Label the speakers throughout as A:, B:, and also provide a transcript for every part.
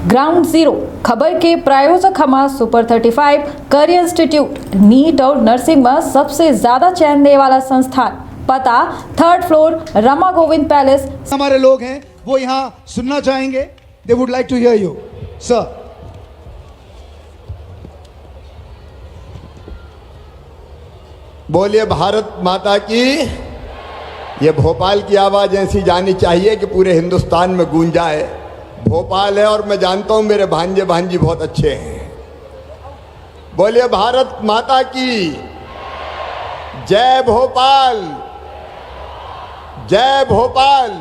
A: Ground zero खबर के प्रायोजक हमारा सुपर 35 करियर इंस्टीट्यूट नीट और नर्सिंग में सबसे ज्यादा चयन देने वाला संस्थान। पता 3rd floor Rama Govind palace.
B: हमारे लोग हैं वो यहाँ सुनना चाहेंगे। They would like to hear you sir.
C: बोलिए भारत माता की। ये भोपाल की आवाज़ ऐसी जानी चाहिए कि पूरे हिंदुस्तान में गूंज जाए। भोपाल है और मैं जानता हूं मेरे भांजे भांजी बहुत अच्छे हैं। बोलिए भारत माता की जय। भोपाल जय भोपाल।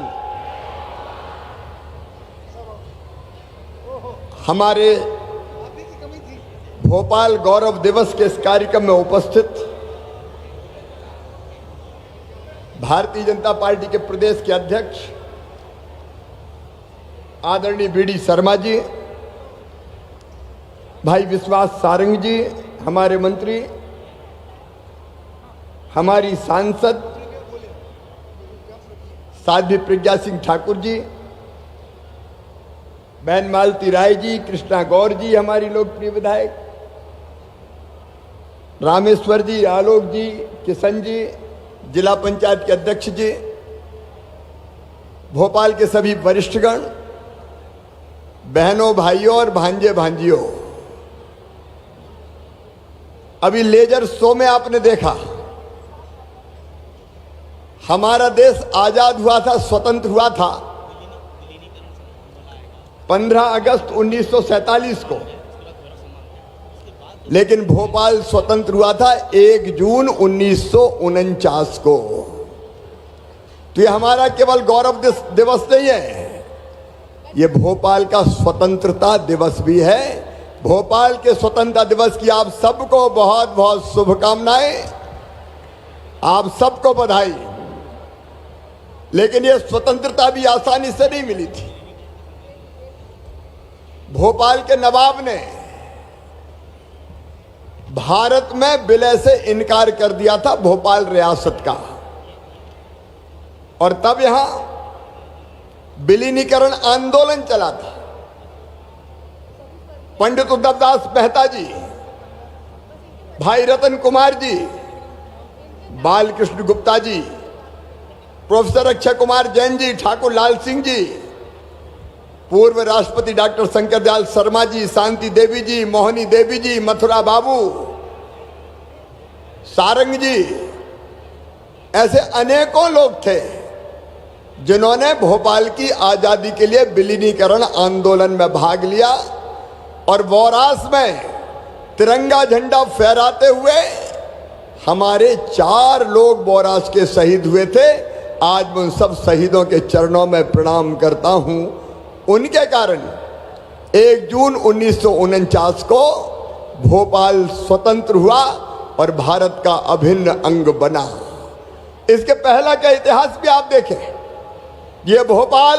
C: हमारे भोपाल गौरव दिवस के इस कार्यक्रम में उपस्थित भारतीय जनता पार्टी के प्रदेश के अध्यक्ष आदरणीय बीडी शर्मा जी, भाई विश्वास सारंग जी, हमारे मंत्री, हमारी सांसद साध्वी प्रज्ञा सिंह ठाकुर जी, बहन मालती राय जी, कृष्णा गौर जी, हमारी लोकप्रिय विधायक, रामेश्वर जी, आलोक जी, किशन जी, जिला पंचायत के अध्यक्ष जी, भोपाल के सभी वरिष्ठगण, बहनों भाइयों और भांजे भांजियों, अभी लेजर शो में आपने देखा हमारा देश आजाद हुआ था, स्वतंत्र हुआ था 15 अगस्त 1947 को, लेकिन भोपाल स्वतंत्र हुआ था 1 जून 1949 को। तो ये हमारा केवल गौरव दिवस नहीं है, ये भोपाल का स्वतंत्रता दिवस भी है। भोपाल के स्वतंत्रता दिवस की आप सबको बहुत बहुत शुभकामनाएं, आप सबको बधाई। लेकिन ये स्वतंत्रता भी आसानी से नहीं मिली थी। भोपाल के नवाब ने भारत में विलय से इनकार कर दिया था, भोपाल रियासत का, और तब यहां विलीनीकरण आंदोलन चला था। पंडित उद्धवदास मेहता जी, भाई रतन कुमार जी, बालकृष्ण गुप्ता जी, प्रोफेसर अक्षय कुमार जैन जी, ठाकुर लाल सिंह जी, पूर्व राष्ट्रपति डॉक्टर शंकर दयाल शर्मा जी, शांति देवी जी, मोहनी देवी जी, मथुरा बाबू, सारंग जी, ऐसे अनेकों लोग थे जिन्होंने भोपाल की आजादी के लिए विलीनीकरण आंदोलन में भाग लिया और बोरास में तिरंगा झंडा फहराते हुए हमारे 4 लोग बोरास के शहीद हुए थे। आज मैं उन सब शहीदों के चरणों में प्रणाम करता हूं। उनके कारण 1 जून 1949 को भोपाल स्वतंत्र हुआ और भारत का अभिन्न अंग बना। इसके पहला का इतिहास भी आप देखें। ये भोपाल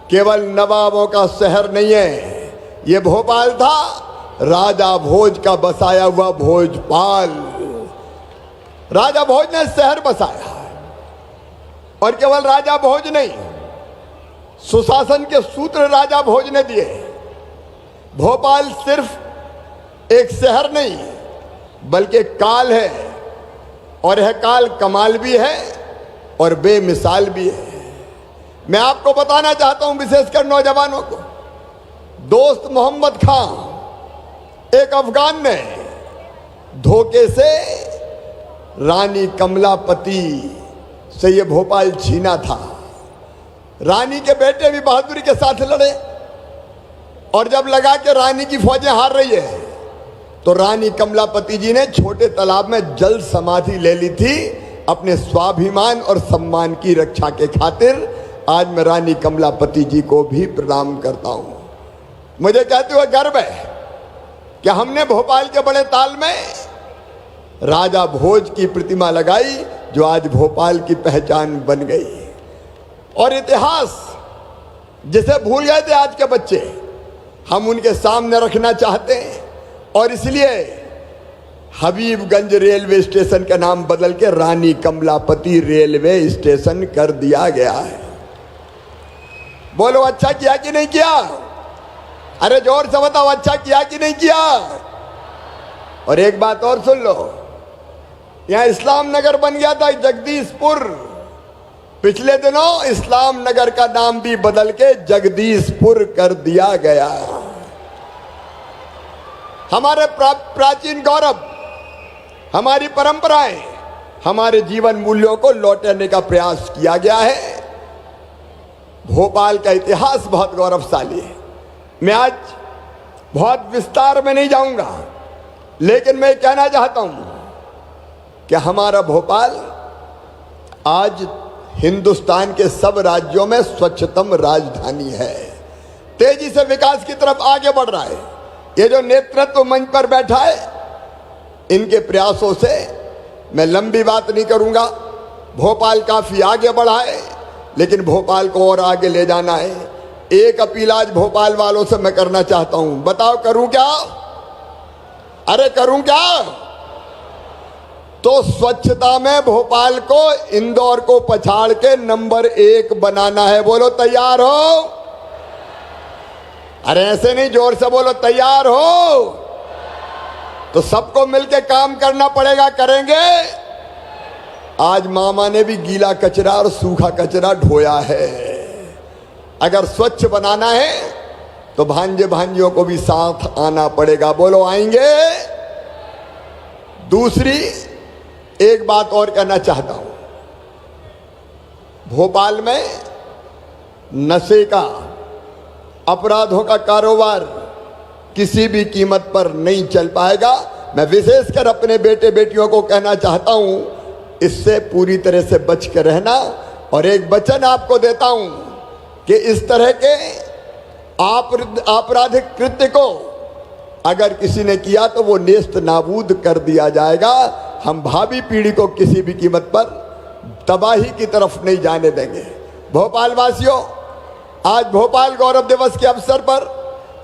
C: केवल नवाबों का शहर नहीं है, ये भोपाल था राजा भोज का बसाया हुआ भोजपाल। राजा भोज ने शहर बसाया, और केवल राजा भोज नहीं, सुशासन के सूत्र राजा भोज ने दिए। भोपाल सिर्फ एक शहर नहीं बल्कि काल है, और यह काल कमाल भी है और बेमिसाल भी है। मैं आपको बताना चाहता हूं, विशेषकर नौजवानों को, दोस्त मोहम्मद खां एक अफगान ने धोखे से रानी कमलापति से ये भोपाल छीना था। रानी के बेटे भी बहादुरी के साथ लड़े, और जब लगा कि रानी की फौजें हार रही है तो रानी कमलापति जी ने छोटे तालाब में जल समाधि ले ली थी अपने स्वाभिमान और सम्मान की रक्षा के खातिर। आज मैं रानी कमलापति जी को भी प्रणाम करता हूं। मुझे कहते हुए गर्व है कि हमने भोपाल के बड़े ताल में राजा भोज की प्रतिमा लगाई, जो आज भोपाल की पहचान बन गई। और इतिहास जिसे भूल गए थे आज के बच्चे, हम उनके सामने रखना चाहते हैं, और इसलिए हबीबगंज रेलवे स्टेशन का नाम बदल के रानी कमलापति रेलवे स्टेशन कर दिया गया है। बोलो अच्छा किया कि नहीं किया? अरे जोर से बताओ, अच्छा किया कि नहीं किया? और एक बात और सुन लो, यहां इस्लाम नगर बन गया था जगदीशपुर। पिछले दिनों इस्लाम नगर का नाम भी बदल के जगदीशपुर कर दिया गया। हमारे प्राचीन गौरव, हमारी परंपराएं, हमारे जीवन मूल्यों को लौटाने का प्रयास किया गया है। भोपाल का इतिहास बहुत गौरवशाली है। मैं आज बहुत विस्तार में नहीं जाऊंगा, लेकिन मैं कहना चाहता हूं कि हमारा भोपाल आज हिंदुस्तान के सब राज्यों में स्वच्छतम राजधानी है। तेजी से विकास की तरफ आगे बढ़ रहा है। ये जो नेतृत्व मंच पर बैठा है, इनके प्रयासों से मैं लंबी बात नहीं करूंगा। भोपाल काफी आगे बढ़ा है, लेकिन भोपाल को और आगे ले जाना है। एक अपील आज भोपाल वालों से मैं करना चाहता हूं। बताओ करूं क्या? अरे करूं क्या? तो स्वच्छता में भोपाल को, इंदौर को पछाड़ के नंबर 1 बनाना है। बोलो तैयार हो? अरे ऐसे नहीं, जोर से बोलो, तैयार हो? तो सबको मिलके काम करना पड़ेगा। करेंगे? आज मामा ने भी गीला कचरा और सूखा कचरा ढोया है। अगर स्वच्छ बनाना है तो भांजे भांजियों को भी साथ आना पड़ेगा। बोलो आएंगे? दूसरी एक बात और कहना चाहता हूं। भोपाल में नशे का, अपराधों का कारोबार किसी भी कीमत पर नहीं चल पाएगा। मैं विशेषकर अपने बेटे बेटियों को कहना चाहता हूं, इससे पूरी तरह से बच कर रहना। और एक वचन आपको देता हूं कि इस तरह के आपराधिक कृत्य को अगर किसी ने किया तो वो नेस्त नाबूद कर दिया जाएगा। हम भावी पीढ़ी को किसी भी कीमत पर तबाही की तरफ नहीं जाने देंगे। भोपाल वासियों, आज भोपाल गौरव दिवस के अवसर पर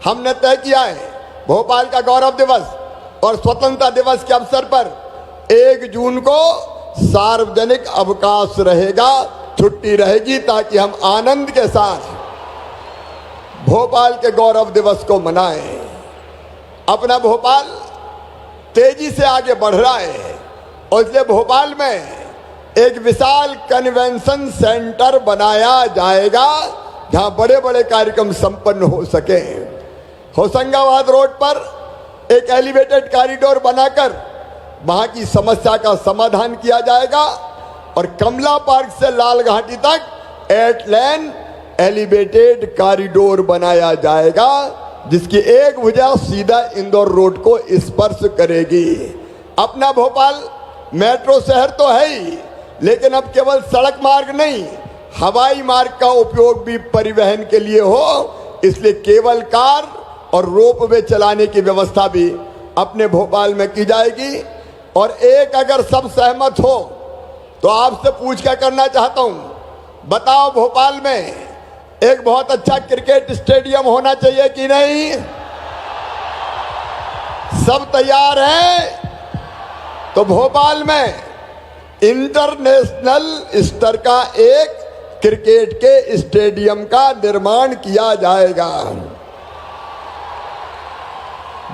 C: हमने तय किया है, भोपाल का गौरव दिवस और स्वतंत्रता दिवस के अवसर पर 1 जून को सार्वजनिक अवकाश रहेगा, छुट्टी रहेगी, ताकि हम आनंद के साथ भोपाल के गौरव दिवस को मनाएं। अपना भोपाल तेजी से आगे बढ़ रहा है और इसलिए भोपाल में एक विशाल कन्वेंशन सेंटर बनाया जाएगा, जहां बड़े बड़े कार्यक्रम संपन्न हो सके। होशंगाबाद रोड पर एक एलिवेटेड कॉरिडोर बनाकर वहां की समस्या का समाधान किया जाएगा और कमला पार्क से लाल घाटी तक 8 लेन एलिवेटेड कॉरिडोर बनाया जाएगा, जिसकी एक भुजा सीधा इंदौर रोड को स्पर्श करेगी। अपना भोपाल मेट्रो शहर तो है ही, लेकिन अब केवल सड़क मार्ग नहीं, हवाई मार्ग का उपयोग भी परिवहन के लिए हो, इसलिए केबल कार और रोपवे चलाने की व्यवस्था भी अपने भोपाल में की जाएगी। और एक अगर सब सहमत हो तो आपसे पूछ कर करना चाहता हूं, बताओ भोपाल में एक बहुत अच्छा क्रिकेट स्टेडियम होना चाहिए कि नहीं? सब तैयार हैं? तो भोपाल में इंटरनेशनल स्तर का एक क्रिकेट के स्टेडियम का निर्माण किया जाएगा।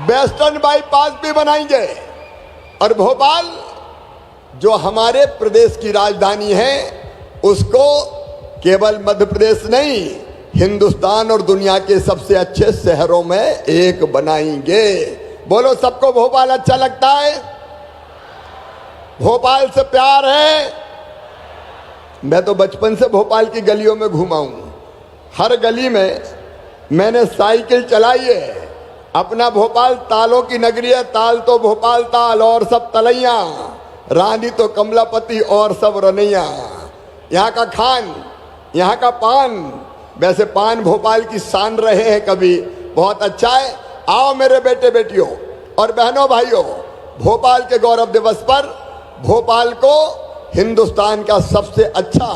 C: वेस्टर्न बाईपास भी बनाएंगे और भोपाल जो हमारे प्रदेश की राजधानी है, उसको केवल मध्य प्रदेश नहीं, हिंदुस्तान और दुनिया के सबसे अच्छे शहरों में एक बनाएंगे। बोलो, सबको भोपाल अच्छा लगता है? भोपाल से प्यार है? मैं तो बचपन से भोपाल की गलियों में घूमा हूं। हर गली में मैंने साइकिल चलाई है। अपना भोपाल तालों की नगरी है, ताल तो भोपाल ताल और सब तलैया, रानी तो कमलापति और सब रनैया। यहाँ का खान, यहाँ का पान, वैसे पान भोपाल की शान रहे हैं कभी, बहुत अच्छा है। आओ मेरे बेटे बेटियों और बहनों भाइयों, भोपाल के गौरव दिवस पर भोपाल को हिंदुस्तान का सबसे अच्छा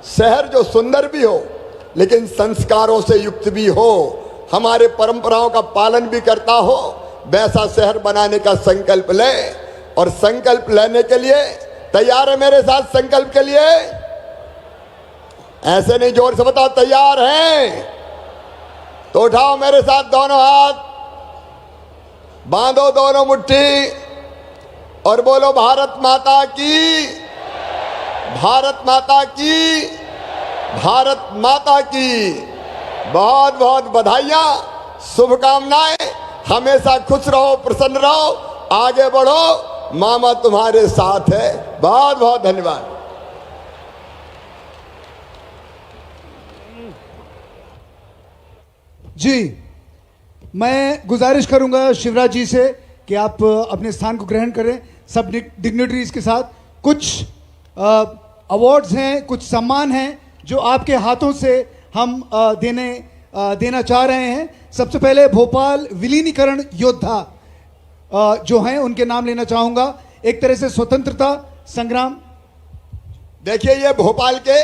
C: शहर, जो सुंदर भी हो लेकिन संस्कारों से युक्त भी हो, हमारे परंपराओं का पालन भी करता हो, वैसा शहर बनाने का संकल्प ले। और संकल्प लेने के लिए तैयार है मेरे साथ? संकल्प के लिए ऐसे नहीं, जोर से बताओ, तैयार हैं? तो उठाओ मेरे साथ दोनों हाथ, बांधो दोनों मुट्ठी और बोलो भारत माता की, भारत माता की, भारत माता की। बहुत बहुत बधाइयाँ, शुभकामनाएं। हमेशा खुश रहो, प्रसन्न रहो, आगे बढ़ो, मामा तुम्हारे साथ है। बहुत बहुत धन्यवाद।
B: जी, मैं गुजारिश करूंगा शिवराज जी से कि आप अपने स्थान को ग्रहण करें। सब डिग्निटरीज के साथ कुछ अवार्ड्स हैं, कुछ सम्मान हैं जो आपके हाथों से हम देना चाह रहे हैं। सबसे पहले भोपाल विलीनीकरण योद्धा जो हैं उनके नाम लेना चाहूंगा। एक तरह से स्वतंत्रता संग्राम।
C: देखिए, ये भोपाल के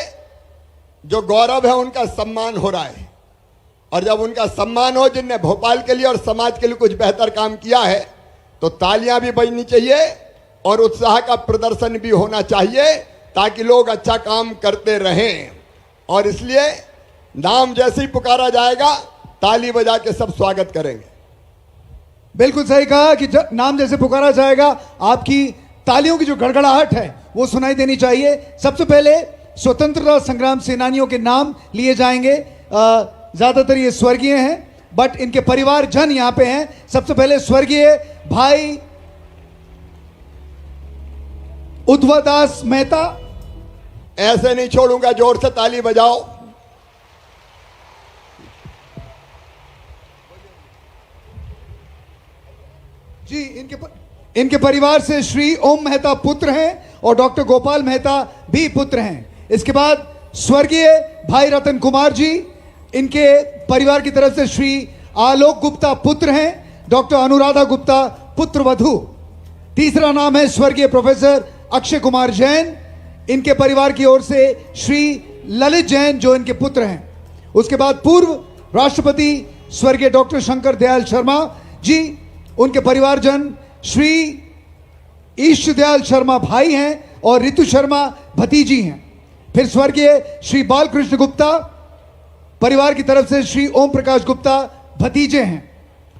C: जो गौरव है उनका सम्मान हो रहा है, और जब उनका सम्मान हो, जिनने भोपाल के लिए और समाज के लिए कुछ बेहतर काम किया है, तो तालियां भी बजनी चाहिए और उत्साह का प्रदर्शन भी होना चाहिए, ताकि लोग अच्छा काम करते रहें। और इसलिए नाम जैसे ही पुकारा जाएगा, ताली बजा के सब स्वागत करेंगे।
B: बिल्कुल सही कहा कि जब नाम जैसे पुकारा जाएगा, आपकी तालियों की जो गड़गड़ाहट है वो सुनाई देनी चाहिए। सबसे पहले स्वतंत्रता संग्राम सेनानियों के नाम लिए जाएंगे। ज्यादातर ये स्वर्गीय हैं, बट इनके परिवार जन यहां पे हैं। सबसे पहले स्वर्गीय भाई उद्धवदास मेहता।
C: ऐसे नहीं छोड़ूंगा, जोर से ताली बजाओ।
B: जी, इनके परिवार से श्री ओम मेहता पुत्र हैं और डॉक्टर गोपाल मेहता भी पुत्र हैं। इसके बाद स्वर्गीय भाई रतन कुमार जी, इनके परिवार की तरफ से श्री आलोक गुप्ता पुत्र हैं, डॉक्टर अनुराधा गुप्ता पुत्र वधू। तीसरा नाम है स्वर्गीय प्रोफेसर अक्षय कुमार जैन, इनके परिवार की ओर से श्री ललित जैन जो इनके पुत्र हैं। उसके बाद पूर्व राष्ट्रपति स्वर्गीय डॉक्टर शंकर दयाल शर्मा जी, उनके परिवारजन श्री ईश दयाल शर्मा भाई हैं और ऋतु शर्मा भतीजी हैं। फिर स्वर्गीय श्री बालकृष्ण गुप्ता, परिवार की तरफ से श्री ओम प्रकाश गुप्ता भतीजे हैं।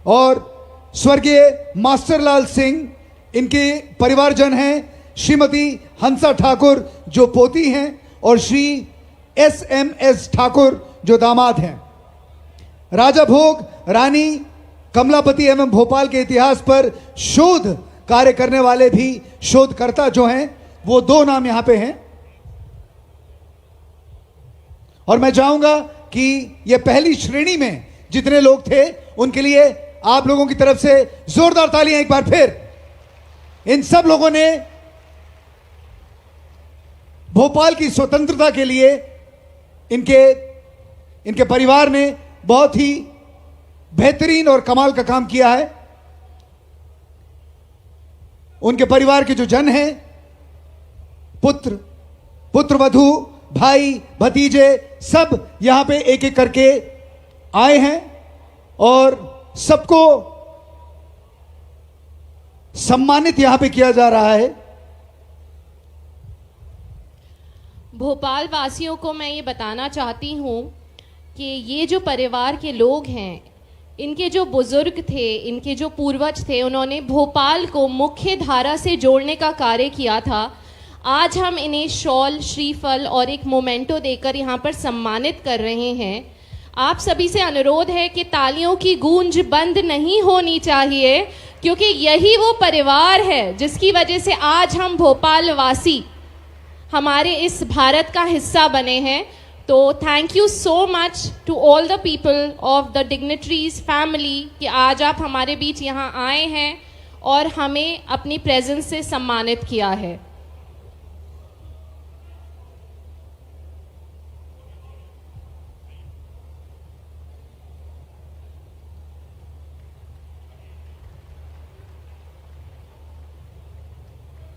B: और स्वर्गीय मास्टरलाल सिंह, इनके परिवारजन हैं श्रीमती हंसा ठाकुर जो पोती हैं और श्री SMS ठाकुर जो दामाद हैं। राजा भोग रानी कमलापति एवं भोपाल के इतिहास पर शोध कार्य करने वाले भी शोधकर्ता जो हैं, वो दो नाम यहां पे हैं। और मैं चाहूंगा कि ये पहली श्रेणी में जितने लोग थे उनके लिए आप लोगों की तरफ से जोरदार तालियां एक बार फिर। इन सब लोगों ने भोपाल की स्वतंत्रता के लिए, इनके परिवार ने बहुत ही बेहतरीन और कमाल का काम किया है। उनके परिवार के जो जन हैं, पुत्र वधू, भाई भतीजे, सब यहां पे एक एक करके आए हैं और सबको सम्मानित यहां पे किया जा रहा है।
D: भोपाल वासियों को मैं ये बताना चाहती हूँ कि ये जो परिवार के लोग हैं, इनके जो बुजुर्ग थे, इनके जो पूर्वज थे, उन्होंने भोपाल को मुख्य धारा से जोड़ने का कार्य किया था। आज हम इन्हें शॉल, श्रीफल और एक मोमेंटो देकर यहाँ पर सम्मानित कर रहे हैं। आप सभी से अनुरोध है कि तालियों की गूंज बंद नहीं होनी चाहिए, क्योंकि यही वो परिवार है जिसकी वजह से आज हम भोपाल वासी हमारे इस भारत का हिस्सा बने हैं। तो thank you so much to all the people of the dignitaries family कि आज आप हमारे बीच यहाँ आए हैं और हमें अपनी प्रेजेंस से सम्मानित किया है।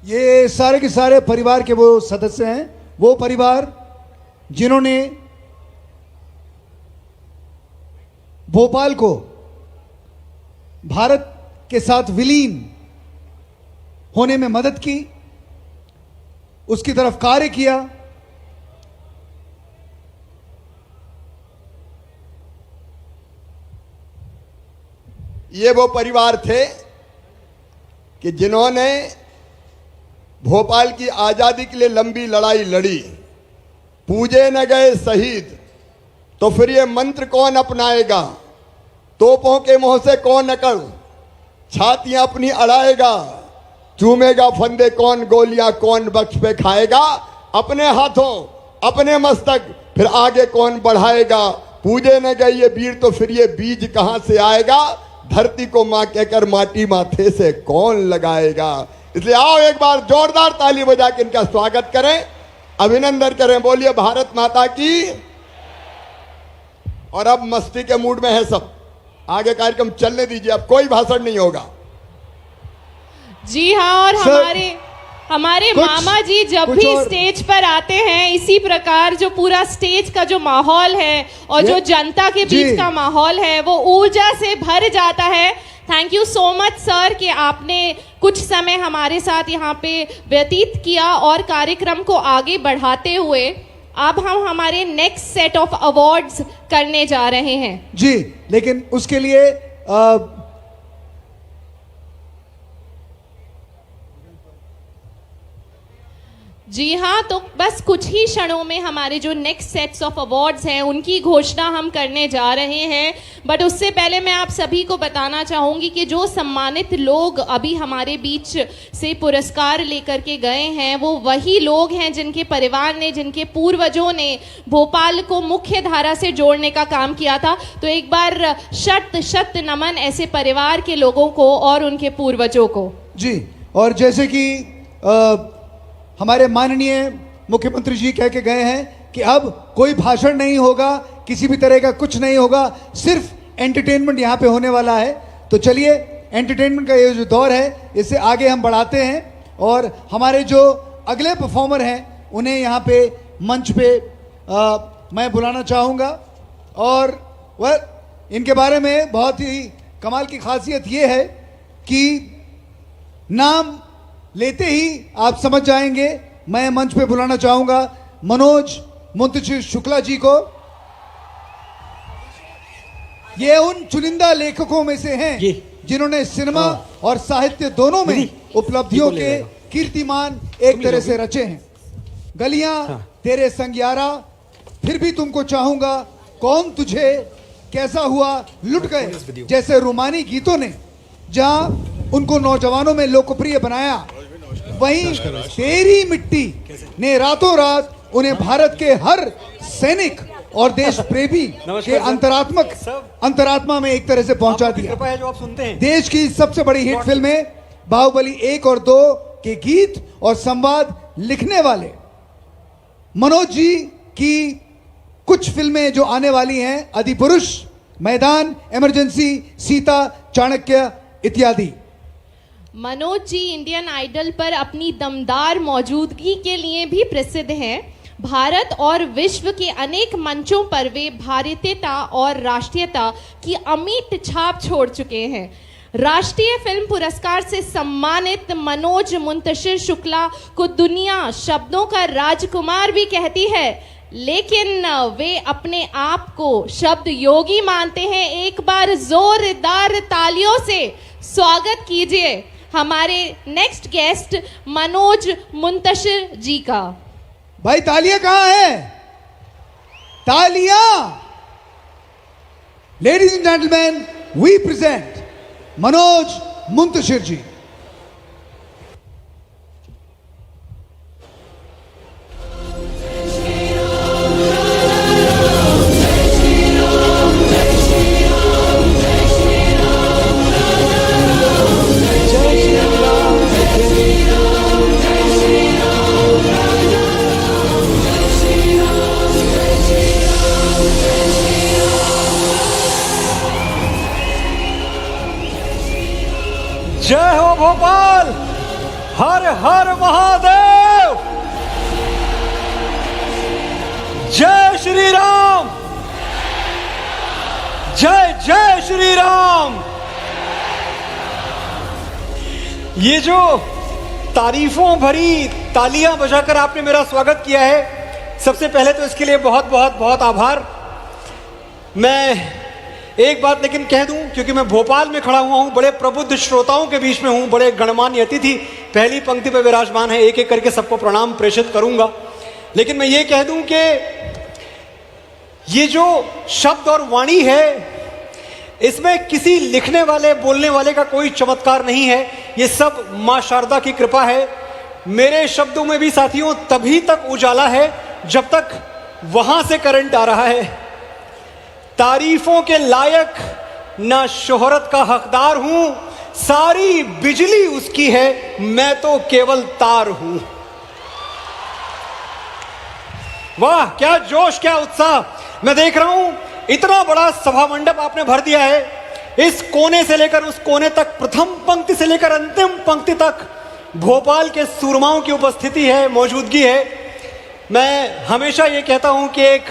B: ये सारे के सारे परिवार के वो सदस्य हैं, वो परिवार जिन्होंने भोपाल को भारत के साथ विलीन होने में मदद की, उसकी तरफ कार्य किया।
C: ये वो परिवार थे कि जिन्होंने भोपाल की आज़ादी के लिए लंबी लड़ाई लड़ी, पूजे न गए शहीद, तो फिर ये मंत्र कौन अपनाएगा? तोपों के मुंह से कौन अकड़ छातियां अपनी अड़ाएगा? चूमेगा फंदे कौन, गोलियां कौन बख्श पे खाएगा? अपने हाथों अपने मस्तक फिर आगे कौन बढ़ाएगा? पूजे न गए ये वीर तो फिर ये बीज कहां से आएगा? धरती को मां कहकर माटी माथे से कौन लगाएगा? इसलिए आओ एक बार जोरदार ताली बजा के इनका स्वागत करें, अभिनंदन करें। बोलिए भारत माता की। और अब मस्ती के मूड में है सब, आगे कार्यक्रम चलने दीजिए, अब कोई भाषण नहीं होगा।
D: जी हाँ, और हमारे मामा जी जब भी स्टेज पर आते हैं, इसी प्रकार जो पूरा स्टेज का जो माहौल है और जो जनता के बीच का माहौल है वो ऊर्जा से भर जाता है। Thank you so much sir कि आपने कुछ समय हमारे साथ यहाँ पे व्यतीत किया और कार्यक्रम को आगे बढ़ाते हुए अब हम हमारे नेक्स्ट सेट ऑफ अवार्ड्स करने जा रहे हैं।
B: जी, लेकिन उसके लिए
D: जी हाँ, तो बस कुछ ही क्षणों में हमारे जो नेक्स्ट सेट्स ऑफ अवार्ड्स हैं उनकी घोषणा हम करने जा रहे हैं। बट उससे पहले मैं आप सभी को बताना चाहूँगी कि जो सम्मानित लोग अभी हमारे बीच से पुरस्कार लेकर के गए हैं वो वही लोग हैं जिनके परिवार ने, जिनके पूर्वजों ने भोपाल को मुख्य धारा से जोड़ने का काम किया था। तो एक बार शत शत नमन ऐसे परिवार के लोगों को और उनके पूर्वजों को।
B: जी, और जैसे कि हमारे माननीय मुख्यमंत्री जी कह के गए हैं कि अब कोई भाषण नहीं होगा, किसी भी तरह का कुछ नहीं होगा, सिर्फ एंटरटेनमेंट यहाँ पे होने वाला है। तो चलिए एंटरटेनमेंट का ये जो दौर है इसे आगे हम बढ़ाते हैं और हमारे जो अगले परफॉर्मर हैं उन्हें यहाँ पे मंच पे मैं बुलाना चाहूँगा। और वह इनके बारे में बहुत ही कमाल की खासियत ये है कि नाम लेते ही आप समझ जाएंगे। मैं मंच पे बुलाना चाहूंगा मनोज मुंतशिर शुक्ला जी को। ये उन चुनिंदा लेखकों में से हैं जिन्होंने सिनेमा और साहित्य दोनों में उपलब्धियों के कीर्तिमान एक तरह से रचे हैं। गलियां तेरे संग्यारा, फिर भी तुमको चाहूंगा, कौन तुझे, कैसा हुआ, लुट गए जैसे रोमानी गीतों ने जहां उनको नौजवानों में लोकप्रिय बनाया, वहीं तेरी मिट्टी ने रातों रात उन्हें भारत के हर सैनिक और देश प्रेमी के अंतरात्मा में एक तरह से पहुंचा दिया।
E: जो आप सुनते हैं,
B: देश की सबसे बड़ी हिट फिल्में बाहुबली 1 और 2 के गीत और संवाद लिखने वाले मनोज जी की कुछ फिल्में जो आने वाली हैं, अधिपुरुष, मैदान, इमरजेंसी, सीता, चाणक्य इत्यादि।
D: मनोज जी इंडियन आइडल पर अपनी दमदार मौजूदगी के लिए भी प्रसिद्ध हैं। भारत और विश्व के अनेक मंचों पर वे भारतीयता और राष्ट्रीयता की अमिट छाप छोड़ चुके हैं। राष्ट्रीय फिल्म पुरस्कार से सम्मानित मनोज मुंतशिर शुक्ला को दुनिया शब्दों का राजकुमार भी कहती है, लेकिन वे अपने आप को शब्द योगी मानते हैं। एक बार जोरदार तालियों से स्वागत कीजिए हमारे नेक्स्ट गेस्ट मनोज मुंतशिर जी का।
B: भाई तालियां कहां है? तालियां। Ladies and gentleman, we present Manoj Muntashir ji.
E: जय हो भोपाल, हर हर महादेव, जय श्री राम, जय जय श्री राम। ये जो तारीफों भरी तालियां बजाकर आपने मेरा स्वागत किया है, सबसे पहले तो इसके लिए बहुत बहुत बहुत आभार। मैं एक बात लेकिन कह दूं, क्योंकि मैं भोपाल में खड़ा हुआ हूं, बड़े प्रबुद्ध श्रोताओं के बीच में हूं, बड़े गणमान्य अतिथि पहली पंक्ति पर विराजमान है, एक एक करके सबको प्रणाम प्रेषित करूंगा। लेकिन मैं ये कह दूं कि ये जो शब्द और वाणी है, इसमें किसी लिखने वाले बोलने वाले का कोई चमत्कार नहीं है, ये सब मां शारदा की कृपा है। मेरे शब्दों में भी साथियों तभी तक उजाला है जब तक वहां से करंट आ रहा है। तारीफों के लायक ना शोहरत का हकदार हूं, सारी बिजली उसकी है, मैं तो केवल तार हूं। वाह, क्या जोश, क्या उत्साह। मैं देख रहा हूं इतना बड़ा सभा मंडप आपने भर दिया है, इस कोने से लेकर उस कोने तक, प्रथम पंक्ति से लेकर अंतिम पंक्ति तक भोपाल के सूरमाओं की उपस्थिति है, मौजूदगी है। मैं हमेशा ये कहता हूं कि एक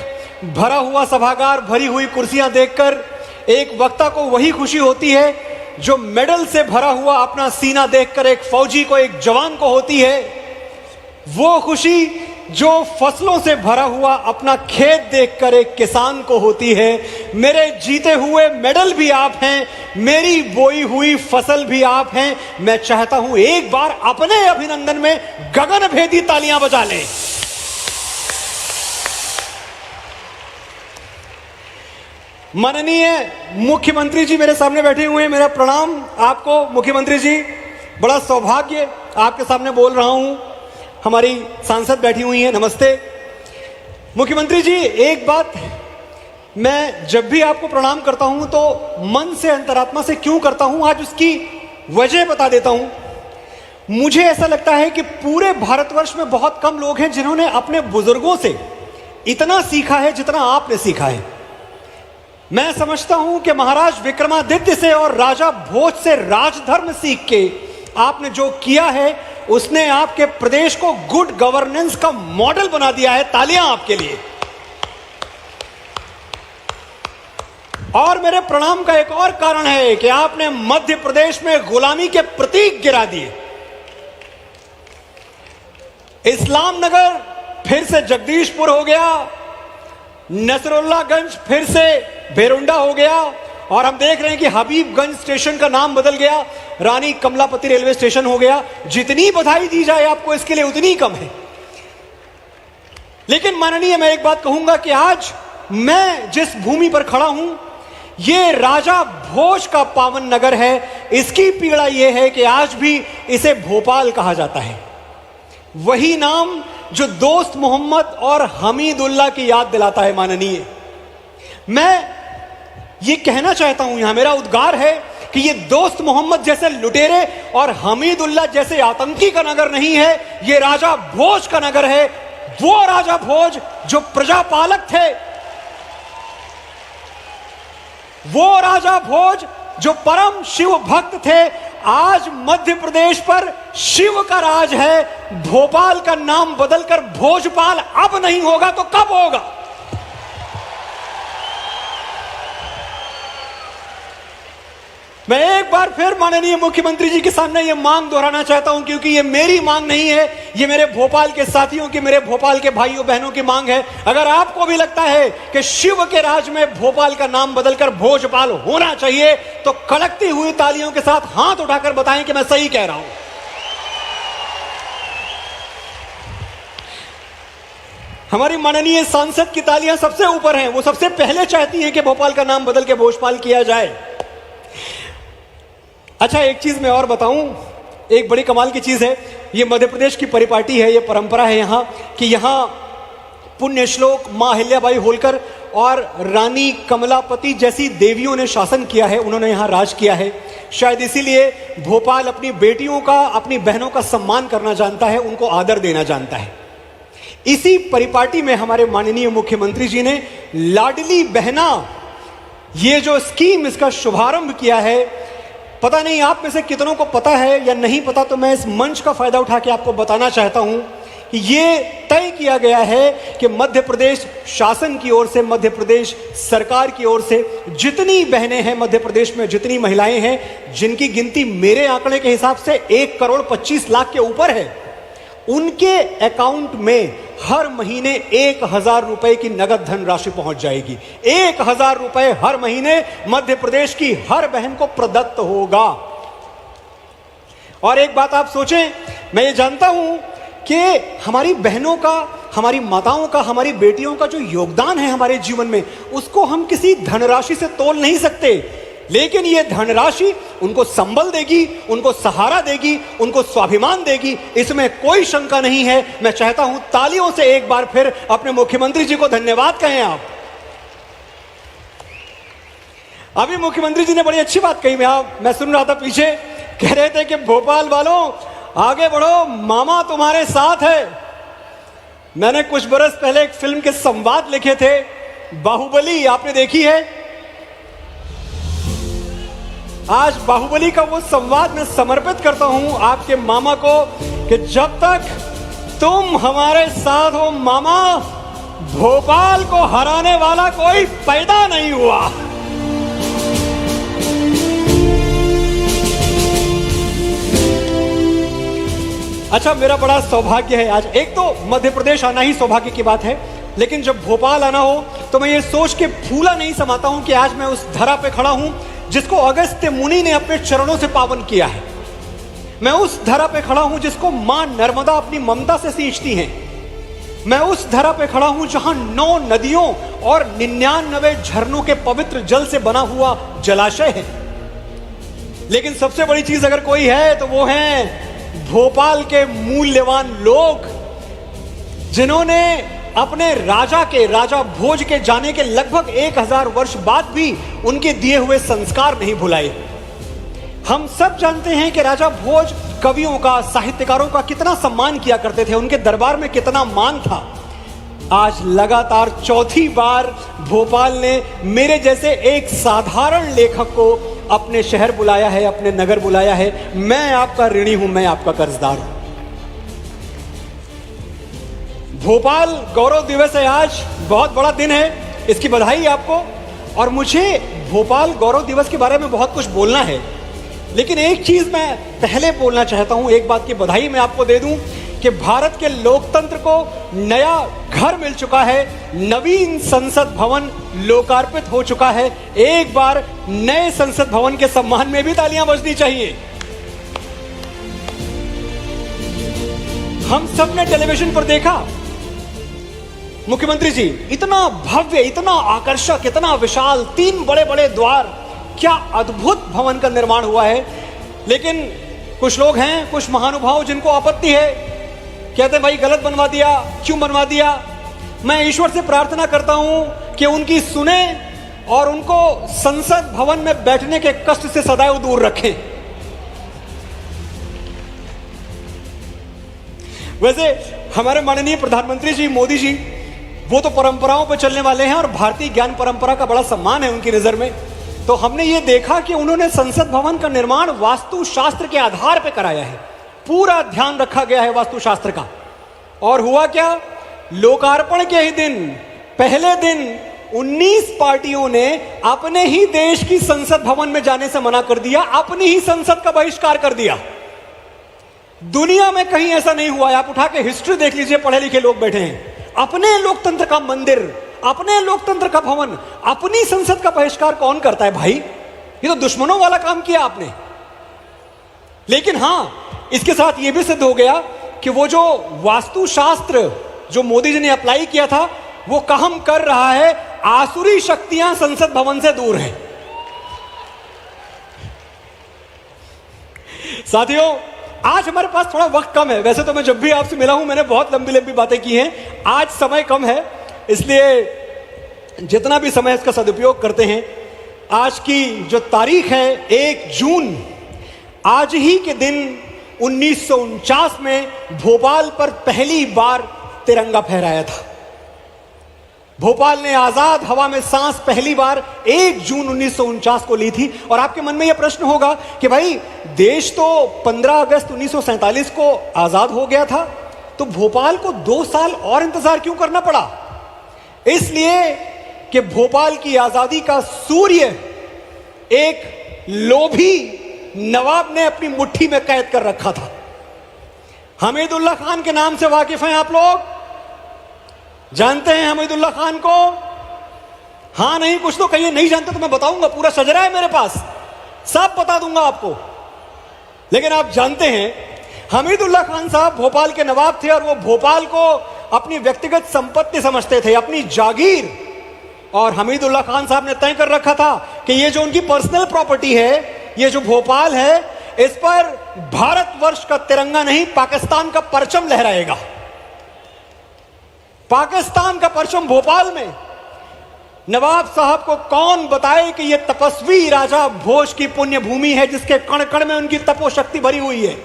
E: भरा हुआ सभागार, भरी हुई कुर्सियां देखकर एक वक्ता को वही खुशी होती है जो मेडल से भरा हुआ अपना सीना देखकर एक फौजी को, एक जवान को होती है। वो खुशी जो फसलों से भरा हुआ अपना खेत देखकर एक किसान को होती है। मेरे जीते हुए मेडल भी आप हैं, मेरी बोई हुई फसल भी आप हैं। मैं चाहता हूं एक बार अपने अभिनंदन में गगन भेदी तालियां बजा लें। माननीय मुख्यमंत्री जी मेरे सामने बैठे हुए हैं, मेरा प्रणाम आपको मुख्यमंत्री जी। बड़ा सौभाग्य आपके सामने बोल रहा हूं। हमारी सांसद बैठी हुई हैं, नमस्ते मुख्यमंत्री जी। एक बात, मैं जब भी आपको प्रणाम करता हूं तो मन से, अंतरात्मा से क्यों करता हूं, आज उसकी वजह बता देता हूं। मुझे ऐसा लगता है कि पूरे भारतवर्ष में बहुत कम लोग हैं जिन्होंने अपने बुजुर्गों से इतना सीखा है जितना आपने सीखा है। मैं समझता हूं कि महाराज विक्रमादित्य से और राजा भोज से राजधर्म सीख के आपने जो किया है, उसने आपके प्रदेश को गुड गवर्नेंस का मॉडल बना दिया है। तालियां आपके लिए। और मेरे प्रणाम का एक और कारण है कि आपने मध्य प्रदेश में गुलामी के प्रतीक गिरा दिए। इस्लाम नगर फिर से जगदीशपुर हो गया, नसरुल्लागंज फिर से भेरुंडा हो गया, और हम देख रहे हैं कि हबीबगंज स्टेशन का नाम बदल गया, रानी कमलापति रेलवे स्टेशन हो गया। जितनी बधाई दी जाए आपको इसके लिए उतनी कम है। लेकिन माननीय, मैं एक बात कहूंगा कि आज मैं जिस भूमि पर खड़ा हूं, यह राजा भोज का पावन नगर है। इसकी पीड़ा यह है कि आज भी इसे भोपाल कहा जाता है। वही नाम जो दोस्त मोहम्मद और हमीदुल्लाह की याद दिलाता है। माननीय, मैं ये कहना चाहता हूं, यहां मेरा उद्गार है कि ये दोस्त मोहम्मद जैसे लुटेरे और हमीदुल्लाह जैसे आतंकी का नगर नहीं है, ये राजा भोज का नगर है। वो राजा भोज जो प्रजापालक थे, वो राजा भोज जो परम शिव भक्त थे, आज मध्य प्रदेश पर शिव का राज है। भोपाल का नाम बदलकर भोजपाल अब नहीं होगा तो कब होगा? मैं एक बार फिर माननीय मुख्यमंत्री जी के सामने यह मांग दोहराना चाहता हूं, क्योंकि यह मेरी मांग नहीं है, यह मेरे भोपाल के साथियों की, मेरे भोपाल के भाइयों बहनों की मांग है। अगर आपको भी लगता है कि शिव के राज में भोपाल का नाम बदलकर भोजपाल होना चाहिए, तो कड़कती हुई तालियों के साथ हाथ उठाकर बताएं कि मैं सही कह रहा हूं। हमारी माननीय सांसद की तालियां सबसे ऊपर हैं, वो सबसे पहले चाहती हैं कि भोपाल का नाम बदल के भोजपाल किया जाए। अच्छा, एक चीज मैं और बताऊं, एक बड़ी कमाल की चीज है। ये मध्य प्रदेश की परिपाटी है, ये परंपरा है यहां कि यहां पुण्य श्लोक मां अहिल्याबाई होलकर और रानी कमलापति जैसी देवियों ने शासन किया है, उन्होंने यहां राज किया है। शायद इसीलिए भोपाल अपनी बेटियों का, अपनी बहनों का सम्मान करना जानता है, उनको आदर देना जानता है। इसी परिपाटी में हमारे माननीय मुख्यमंत्री जी ने लाडली बहना, ये जो स्कीम, इसका शुभारंभ किया है। पता नहीं आप में से कितनों को पता है या नहीं पता, तो मैं इस मंच का फायदा उठा के आपको बताना चाहता हूं कि ये तय किया गया है कि मध्य प्रदेश शासन की ओर से, मध्य प्रदेश सरकार की ओर से जितनी बहनें हैं मध्य प्रदेश में, जितनी महिलाएं हैं, जिनकी गिनती मेरे आंकड़े के हिसाब से 1 करोड़ 25 लाख के ऊपर है, उनके अकाउंट में हर महीने 1,000 रुपए की नगद धनराशि पहुंच जाएगी। 1,000 रुपए हर महीने मध्य प्रदेश की हर बहन को प्रदत्त होगा। और एक बात आप सोचें, मैं ये जानता हूं कि हमारी बहनों का, हमारी माताओं का, हमारी बेटियों का जो योगदान है हमारे जीवन में, उसको हम किसी धनराशि से तोल नहीं सकते। लेकिन ये धनराशि उनको संबल देगी, उनको सहारा देगी, उनको स्वाभिमान देगी, इसमें कोई शंका नहीं है। मैं चाहता हूं तालियों से एक बार फिर अपने मुख्यमंत्री जी को धन्यवाद कहें आप। अभी मुख्यमंत्री जी ने बड़ी अच्छी बात कही, मैं सुन रहा था पीछे, कह रहे थे कि भोपाल वालों आगे बढ़ो, मामा तुम्हारे साथ है। मैंने कुछ बरस पहले एक फिल्म के संवाद लिखे थे, बाहुबली, आपने देखी है? आज बाहुबली का वो संवाद मैं समर्पित करता हूं आपके मामा को कि जब तक तुम हमारे साथ हो मामा, भोपाल को हराने वाला कोई पैदा नहीं हुआ। अच्छा, मेरा बड़ा सौभाग्य है आज, एक तो मध्य प्रदेश आना ही सौभाग्य की बात है, लेकिन जब भोपाल आना हो तो मैं ये सोच के फूला नहीं समाता हूं कि आज मैं उस धरा पे खड़ा हूं जिसको अगस्त्य मुनि ने अपने चरणों से पावन किया है। मैं उस धरा पे खड़ा हूं जिसको मां नर्मदा अपनी ममता से सींचती हैं। मैं उस धरा पे खड़ा हूं जहां 9 नदियों और 99 झरनों के पवित्र जल से बना हुआ जलाशय है। लेकिन सबसे बड़ी चीज अगर कोई है तो वो है भोपाल के मूल्यवान लोग, जिन्होंने अपने राजा भोज के जाने के लगभग 1000 वर्ष बाद भी उनके दिए हुए संस्कार नहीं भुलाए। हम सब जानते हैं कि राजा भोज कवियों का, साहित्यकारों का कितना सम्मान किया करते थे, उनके दरबार में कितना मान था। आज लगातार चौथी बार भोपाल ने मेरे जैसे एक साधारण लेखक को अपने शहर बुलाया है, अपने नगर बुलाया है। मैं आपका ऋणी हूं, मैं आपका कर्जदार हूं। भोपाल गौरव दिवस है आज, बहुत बड़ा दिन है, इसकी बधाई आपको। और मुझे भोपाल गौरव दिवस के बारे में बहुत कुछ बोलना है, लेकिन एक चीज मैं पहले बोलना चाहता हूं, एक बात की बधाई मैं आपको दे दूं कि भारत के लोकतंत्र को नया घर मिल चुका है। नवीन संसद भवन लोकार्पित हो चुका है। एक बार नए संसद भवन के सम्मान में भी तालियां बजनी चाहिए। हम सब ने टेलीविजन पर देखा, मुख्यमंत्री जी, इतना भव्य, इतना आकर्षक, इतना विशाल, 3 बड़े बड़े द्वार, क्या अद्भुत भवन का निर्माण हुआ है। लेकिन कुछ लोग हैं, कुछ महानुभाव जिनको आपत्ति है, कहते हैं भाई गलत बनवा दिया, क्यों बनवा दिया। मैं ईश्वर से प्रार्थना करता हूं कि उनकी सुने और उनको संसद भवन में बैठने के कष्ट से सदैव दूर रखें। वैसे हमारे माननीय प्रधानमंत्री जी मोदी जी, वो तो परंपराओं पर चलने वाले हैं और भारतीय ज्ञान परंपरा का बड़ा सम्मान है उनकी नजर में। तो हमने ये देखा कि उन्होंने संसद भवन का निर्माण वास्तुशास्त्र के आधार पर कराया है। पूरा ध्यान रखा गया है वास्तुशास्त्र का। और हुआ क्या, लोकार्पण के ही दिन, पहले दिन 19 पार्टियों ने अपने ही देश की संसद भवन में जाने से मना कर दिया, अपनी ही संसद का बहिष्कार कर दिया। दुनिया में कहीं ऐसा नहीं हुआ है। आप उठा के हिस्ट्री देख लीजिए, पढ़े लिखे लोग बैठे हैं। अपने लोकतंत्र का मंदिर, अपने लोकतंत्र का भवन, अपनी संसद का बहिष्कार कौन करता है भाई? ये तो दुश्मनों वाला काम किया आपने। लेकिन हां, इसके साथ यह भी सिद्ध हो गया कि वो जो वास्तुशास्त्र जो मोदी जी ने अप्लाई किया था वो काम कर रहा है। आसुरी शक्तियां संसद भवन से दूर हैं। साथियों, आज हमारे पास थोड़ा वक्त कम है। वैसे तो मैं जब भी आपसे मिला हूं मैंने बहुत लंबी लंबी बातें की हैं। आज समय कम है, इसलिए जितना भी समय इसका सदुपयोग करते हैं। आज की जो तारीख है 1 जून, आज ही के दिन 1949 में भोपाल पर पहली बार तिरंगा फहराया था। भोपाल ने आजाद हवा में सांस पहली बार 1 जून 1949 को ली थी। और आपके मन में यह प्रश्न होगा कि भाई देश तो 15 अगस्त 1947 को आजाद हो गया था, तो भोपाल को 2 साल और इंतजार क्यों करना पड़ा? इसलिए कि भोपाल की आजादी का सूर्य एक लोभी नवाब ने अपनी मुट्ठी में कैद कर रखा था। हमीदुल्लाह खान के नाम से वाकिफ हैं आप लोग? जानते हैं हमीदुल्लाह खान को? हाँ नहीं कुछ तो कहिए, नहीं जानते तो मैं बताऊंगा, पूरा सजरा है मेरे पास, सब बता दूंगा आपको। लेकिन आप जानते हैं हमीदुल्लाह खान साहब भोपाल के नवाब थे और वो भोपाल को अपनी व्यक्तिगत संपत्ति समझते थे, अपनी जागीर। और हमीदुल्लाह खान साहब ने तय कर रखा था कि ये जो उनकी पर्सनल प्रॉपर्टी है, ये जो भोपाल है, इस पर भारतवर्ष का तिरंगा नहीं पाकिस्तान का परचम लहराएगा। पाकिस्तान का परचम भोपाल में। नवाब साहब को कौन बताए कि यह तपस्वी राजा भोज की पुण्य भूमि है, जिसके कण कण में उनकी तपोशक्ति भरी हुई है।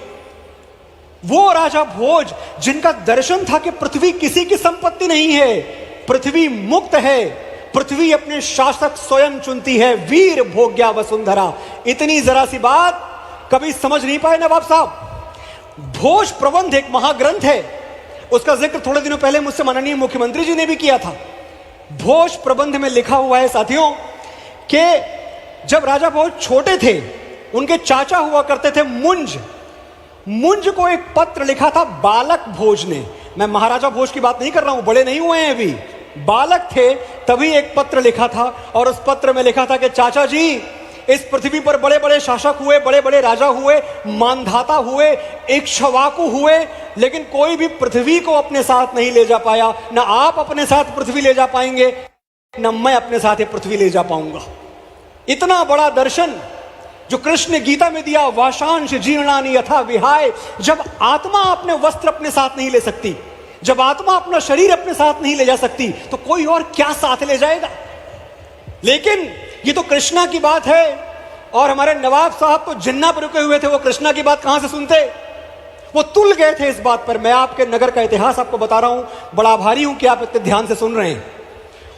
E: वो राजा भोज जिनका दर्शन था कि पृथ्वी किसी की संपत्ति नहीं है, पृथ्वी मुक्त है, पृथ्वी अपने शासक स्वयं चुनती है, वीर भोग्या वसुंधरा। इतनी जरा सी बात कभी समझ नहीं पाए नवाब साहब। भोज प्रबंध एक महाग्रंथ है, उसका जिक्र थोड़े दिनों पहले मुझसे माननीय मुख्यमंत्री जी ने भी किया था। भोज प्रबंध में लिखा हुआ है साथियों कि जब राजा भोज छोटे थे, उनके चाचा हुआ करते थे मुंज को एक पत्र लिखा था बालक भोज ने। मैं महाराजा भोज की बात नहीं कर रहा हूं, बड़े नहीं हुए हैं अभी, बालक थे तभी एक पत्र लिखा था। और उस पत्र में लिखा था कि चाचा जी, इस पृथ्वी पर बड़े बड़े शासक हुए, बड़े बड़े राजा हुए, मानधाता हुए, इक्ष्वाकु हुए, लेकिन कोई भी पृथ्वी को अपने साथ नहीं ले जा पाया। ना आप अपने साथ पृथ्वी ले जा पाएंगे, ना मैं अपने साथ ये पृथ्वी ले जा पाऊंगा। इतना बड़ा दर्शन जो कृष्ण ने गीता में दिया, वाशांश जीर्णानि यथा विहाय। जब आत्मा अपने वस्त्र अपने साथ नहीं ले सकती, जब आत्मा अपना शरीर अपने साथ नहीं ले जा सकती, तो कोई और क्या साथ ले जाएगा। लेकिन ये तो कृष्णा की बात है, और हमारे नवाब साहब तो जिन्ना पर रुके हुए थे, वो कृष्णा की बात कहां से सुनते। वो तुल गए थे इस बात पर। मैं आपके नगर का इतिहास आपको बता रहा हूं, बड़ा आभारी हूं कि आप इतने ध्यान से सुन रहे हैं।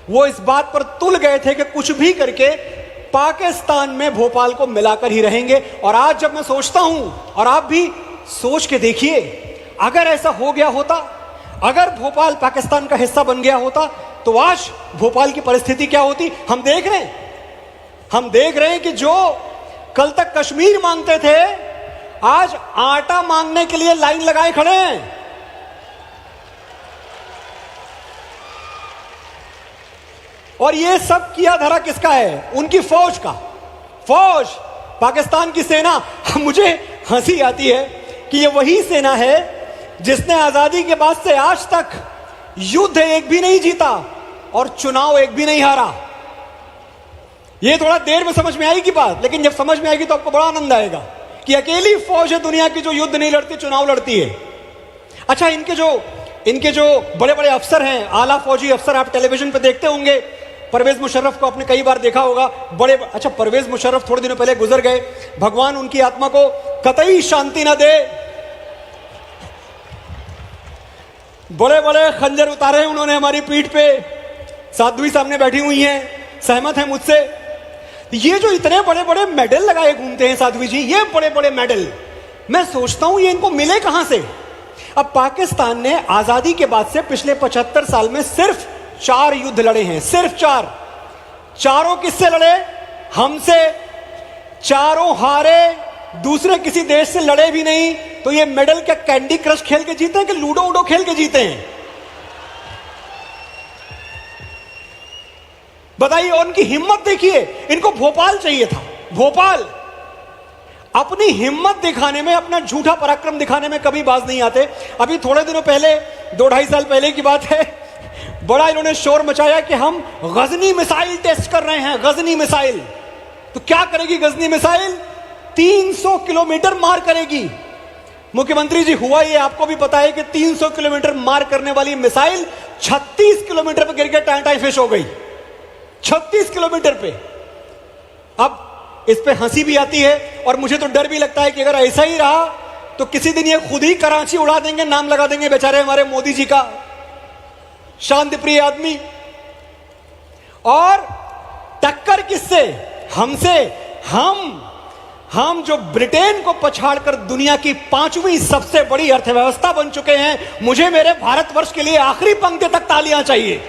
E: वो इस बात पर तुल गए थे कि कुछ भी करके पाकिस्तान में भोपाल को मिलाकर ही रहेंगे। और आज जब मैं सोचता हूं, और आप भी सोच के देखिए, अगर ऐसा हो गया होता, अगर भोपाल पाकिस्तान का हिस्सा बन गया होता, तो आज भोपाल की परिस्थिति क्या होती। हम देख रहे हैं कि जो कल तक कश्मीर मांगते थे, आज आटा मांगने के लिए लाइन लगाए खड़े हैं। और ये सब किया धरा किसका है? उनकी फौज का। फौज, पाकिस्तान की सेना। मुझे हंसी आती है कि ये वही सेना है जिसने आजादी के बाद से आज तक युद्ध एक भी नहीं जीता और चुनाव एक भी नहीं हारा। ये थोड़ा देर में समझ में आएगी बात, लेकिन जब समझ में आएगी तो आपको बड़ा आनंद आएगा कि अकेली फौज है दुनिया की जो युद्ध नहीं लड़ती, चुनाव लड़ती है। अच्छा, इनके जो बड़े बड़े अफसर हैं, आला फौजी अफसर, आप टेलीविजन पे देखते होंगे। परवेज मुशर्रफ को आपने कई बार देखा होगा। अच्छा, परवेज मुशर्रफ थोड़े दिनों पहले गुजर गए, भगवान उनकी आत्मा को कतई शांति ना दे। बड़े बड़े खंजर उतारे उन्होंने हमारी पीठ पे। साध्वी सामने बैठी हुई हैं, सहमत हैं मुझसे। ये जो इतने बड़े बड़े मेडल लगाए घूमते हैं साध्वी जी, ये बड़े बड़े मेडल, मैं सोचता हूं ये इनको मिले कहां से। अब पाकिस्तान ने आजादी के बाद से पिछले 75 साल में सिर्फ 4 युद्ध लड़े हैं, सिर्फ 4। चारों किससे लड़े? हमसे। चारों हारे, दूसरे किसी देश से लड़े भी नहीं। तो ये मेडल क्या कैंडी क्रश खेल के जीते हैं कि लूडो उडो खेल के जीते हैं? बताइए। उनकी हिम्मत देखिए। इनको भोपाल चाहिए था, भोपाल। अपनी हिम्मत दिखाने में, अपना झूठा पराक्रम दिखाने में कभी बाज नहीं आते। अभी थोड़े दिनों पहले, 2-2.5 साल पहले की बात है, बड़ा इन्होंने शोर मचाया कि हम गजनी मिसाइल टेस्ट कर रहे हैं। गजनी मिसाइल तो क्या करेगी गजनी मिसाइल? 300 किलोमीटर मार करेगी। मुख्यमंत्री जी, हुआ ये आपको भी पता है कि 300 किलोमीटर मार करने वाली मिसाइल 36 किलोमीटर पर गिर के टाई फिश हो गई। 36 किलोमीटर पे। अब इस पे हंसी भी आती है और मुझे तो डर भी लगता है कि अगर ऐसा ही रहा तो किसी दिन ये खुद ही कराची उड़ा देंगे, नाम लगा देंगे बेचारे हमारे मोदी जी का, शांति प्रिय आदमी। और टक्कर किससे? हमसे। हम जो ब्रिटेन को पछाड़कर दुनिया की 5वीं सबसे बड़ी अर्थव्यवस्था बन चुके हैं। मुझे मेरे भारतवर्ष के लिए आखिरी पंक्ति तक तालियां चाहिए।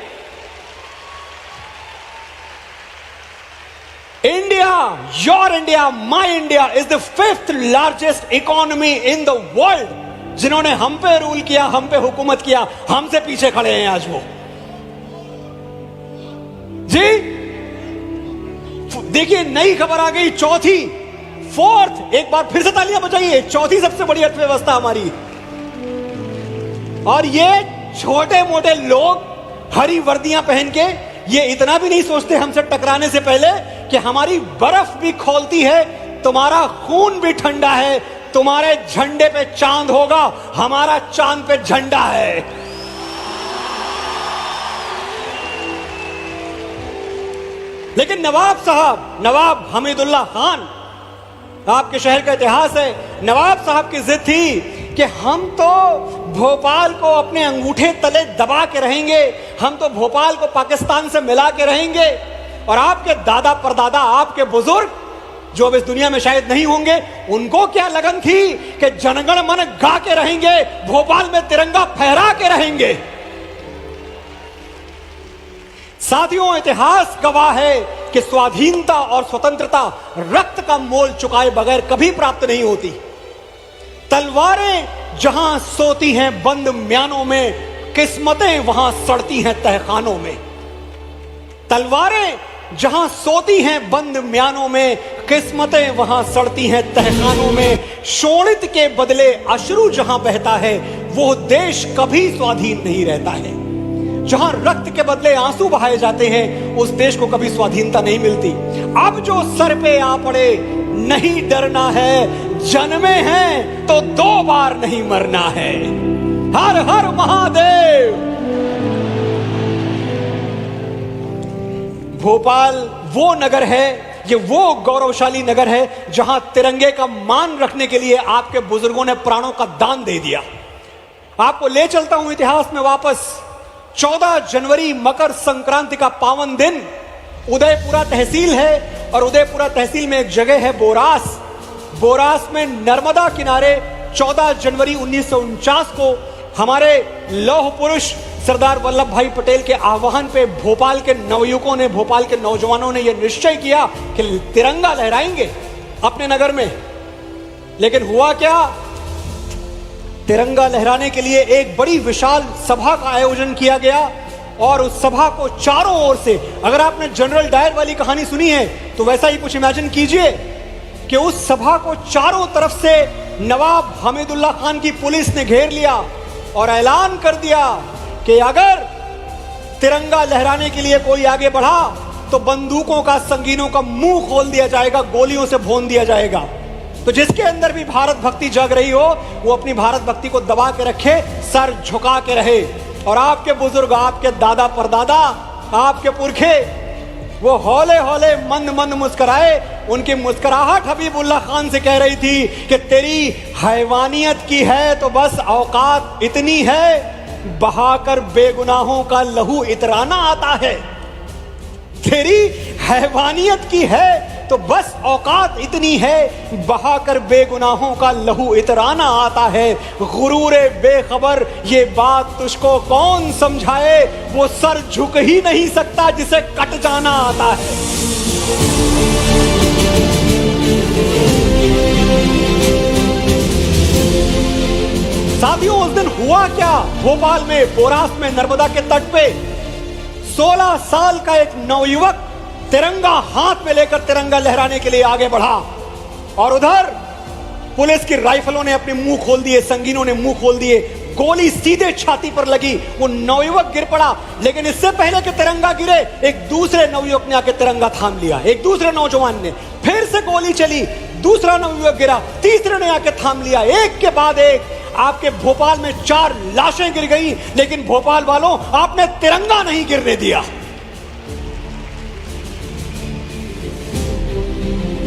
E: India, your India, my India is the 5th largest economy in the world. जिन्होंने हम पे रूल किया, हम पे हुकूमत किया, हमसे पीछे खड़े हैं आज वो। देखिए नई खबर आ गई, चौथी, फोर्थ, एक बार फिर से तालियां बजाइए, चौथी सबसे बड़ी अर्थव्यवस्था हमारी। और ये छोटे मोटे लोग हरी वर्दियां पहन के ये इतना भी नहीं सोचते हमसे टकराने से पहले कि हमारी बर्फ भी खौलती है, तुम्हारा खून भी ठंडा है, तुम्हारे झंडे पे चांद होगा, हमारा चांद पे झंडा है। लेकिन नवाब साहब, नवाब हमीदुल्लाह खान, आपके शहर का इतिहास है, नवाब साहब की जिद थी कि हम तो भोपाल को अपने अंगूठे तले दबा के रहेंगे, हम तो भोपाल को पाकिस्तान से मिला के रहेंगे। और आपके दादा परदादा, आपके बुजुर्ग जो अब इस दुनिया में शायद नहीं होंगे, उनको क्या लगन थी कि जनगण मन गा के रहेंगे, भोपाल में तिरंगा फहरा के रहेंगे। साथियों, इतिहास गवाह है कि स्वाधीनता और स्वतंत्रता रक्त का मोल चुकाए बगैर कभी प्राप्त नहीं होती। तलवारें जहां सोती हैं बंद म्यानों में, किस्मतें वहां सड़ती हैं तहखानों में। तलवारें जहां सोती हैं बंद म्यानों में, किस्मतें वहां सड़ती हैं तहखानों में। शोणित के बदले अश्रु जहां बहता है, वो देश कभी स्वाधीन नहीं रहता है। जहां रक्त के बदले आंसू बहाए जाते हैं, उस देश को कभी स्वाधीनता नहीं मिलती। अब जो सर पे आ पड़े, नहीं डरना है, जन्मे हैं तो 2 बार नहीं मरना है। हर हर महादेव। भोपाल वो नगर है, ये वो गौरवशाली नगर है जहां तिरंगे का मान रखने के लिए आपके बुजुर्गों ने प्राणों का दान दे दिया। आपको ले चलता हूं इतिहास में वापस। 14 जनवरी मकर संक्रांति का पावन दिन, उदयपुरा तहसील है और उदयपुरा तहसील में एक जगह है बोरास। बोरास में नर्मदा किनारे 14 जनवरी 1949 को हमारे लौह पुरुष सरदार वल्लभ भाई पटेल के आह्वान पे भोपाल के नवयुवकों ने, भोपाल के नौजवानों ने यह निश्चय किया कि तिरंगा लहराएंगे अपने नगर में। लेकिन हुआ क्या? तिरंगा लहराने के लिए एक बड़ी विशाल सभा का आयोजन किया गया और उस सभा को चारों ओर से, अगर आपने जनरल डायर वाली कहानी सुनी है तो वैसा ही कुछ इमेजिन कीजिए कि उस सभा को चारों तरफ से नवाब हमीदुल्लाह खान की पुलिस ने घेर लिया और ऐलान कर दिया कि अगर तिरंगा लहराने के लिए कोई आगे बढ़ा तो बंदूकों का, संगीनों का मुंह खोल दिया जाएगा, गोलियों से भून दिया जाएगा। तो जिसके अंदर भी भारत भक्ति जग रही हो, वो अपनी भारत भक्ति को दबा के रखे, सर झुका के रहे। और आपके बुजुर्ग, आपके दादा परदादा, आपके पुरखे, वो हौले हौले मंद मंद मुस्कुराए। उनकी मुस्कुराहट हबीबुल्लाह खान से कह रही थी कि तेरी हैवानियत की है तो बस औकात इतनी है, बहाकर बेगुनाहों का लहू इतराना आता है। तेरी हैवानियत की है तो बस औकात इतनी है, बहाकर बेगुनाहों का लहू इतराना आता है। गुरूरे बेखबर ये बात तुझको कौन समझाए, वो सर झुक ही नहीं सकता जिसे कट जाना आता है। साथियों, उस दिन हुआ क्या? भोपाल में बोरास में नर्मदा के तट पे 16 साल का एक नवयुवक तिरंगा हाथ में लेकर तिरंगा लहराने के लिए आगे बढ़ा और उधर पुलिस की राइफलों ने अपने मुंह खोल दिए, संगीनों ने मुंह खोल दिए, गोली सीधे छाती पर लगी, वो नवयुवक गिर पड़ा। लेकिन इससे पहले कि तिरंगा गिरे, एक दूसरे नवयुवक ने आके तिरंगा थाम लिया, एक दूसरे नौजवान ने। फिर से गोली चली, दूसरा नवयुवक गिरा, तीसरे ने आके थाम लिया। एक के बाद एक आपके भोपाल में 4 लाशें गिर गई, लेकिन भोपाल वालों, आपने तिरंगा नहीं गिरने दिया।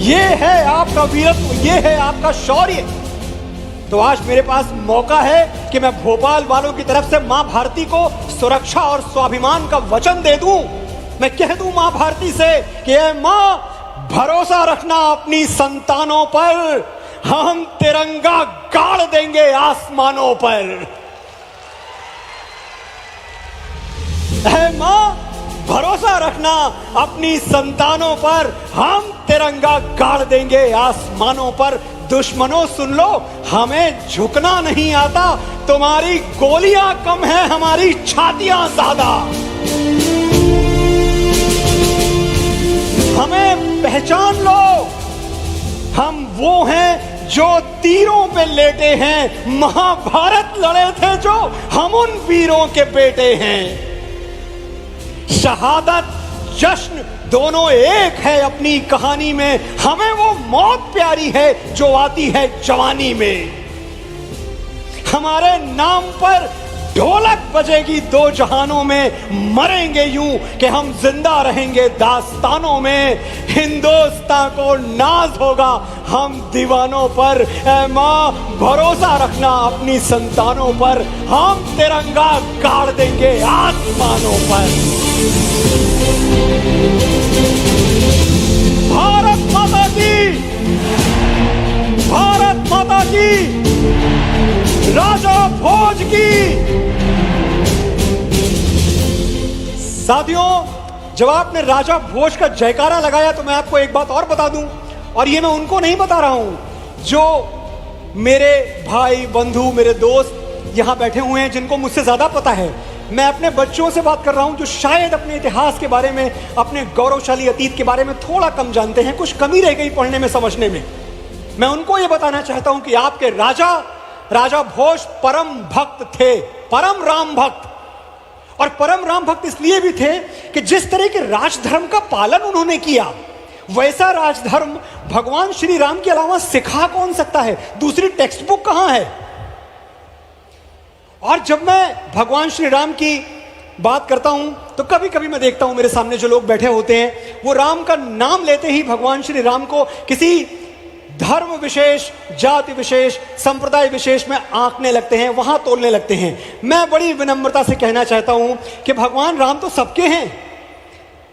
E: ये है आपका वीरत्व, ये है आपका शौर्य। तो आज मेरे पास मौका है कि मैं भोपाल वालों की तरफ से मां भारती को सुरक्षा और स्वाभिमान का वचन दे दूं। मैं कह दूं मां भारती से कि मां, भरोसा रखना अपनी संतानों पर, हम तिरंगा गाड़ देंगे आसमानों पर। मां, भरोसा रखना अपनी संतानों पर, हम तिरंगा गाड़ देंगे आसमानों पर। दुश्मनों सुन लो, हमें झुकना नहीं आता, तुम्हारी गोलियां कम है, हमारी छातियां ज्यादा। हमें पहचान लो, हम वो हैं जो तीरों पे लेटे हैं, महाभारत लड़े थे जो, हम उन वीरों के बेटे हैं। शहादत जश्न दोनों एक है अपनी कहानी में, हमें वो मौत प्यारी है जो आती है जवानी में। हमारे नाम पर ढोलक बजेगी दो जहानों में, मरेंगे यूं कि हम जिंदा रहेंगे दास्तानों में। हिंदुस्तान को नाज होगा हम दीवानों पर, ऐ माँ भरोसा रखना अपनी संतानों पर, हम तिरंगा गाड़ देंगे आसमानों पर। भारत माता की, भारत माता की, राजा भोज की। साथियों, जब आपने राजा भोज का जयकारा लगाया तो मैं आपको एक बात और बता दूं, और ये मैं उनको नहीं बता रहा हूं जो मेरे भाई बंधु मेरे दोस्त यहां बैठे हुए हैं जिनको मुझसे ज्यादा पता है। मैं अपने बच्चों से बात कर रहा हूं जो शायद अपने इतिहास के बारे में, अपने गौरवशाली अतीत के बारे में थोड़ा कम जानते हैं, कुछ कमी रह गई पढ़ने में समझने में। मैं उनको यह बताना चाहता हूं कि आपके राजा भोज परम भक्त थे, परम राम भक्त। और परम राम भक्त इसलिए भी थे कि जिस तरह के राजधर्म का पालन उन्होंने किया, वैसा राजधर्म भगवान श्री राम के अलावा सिखा कौन सकता है? दूसरी टेक्स्ट बुक कहां है? और जब मैं भगवान श्री राम की बात करता हूं तो कभी कभी मैं देखता हूं मेरे सामने जो लोग बैठे होते हैं वो राम का नाम लेते ही भगवान श्री राम को किसी धर्म विशेष, जाति विशेष, संप्रदाय विशेष में आंकने लगते हैं, वहां तोलने लगते हैं। मैं बड़ी विनम्रता से कहना चाहता हूं कि भगवान राम तो सबके हैं।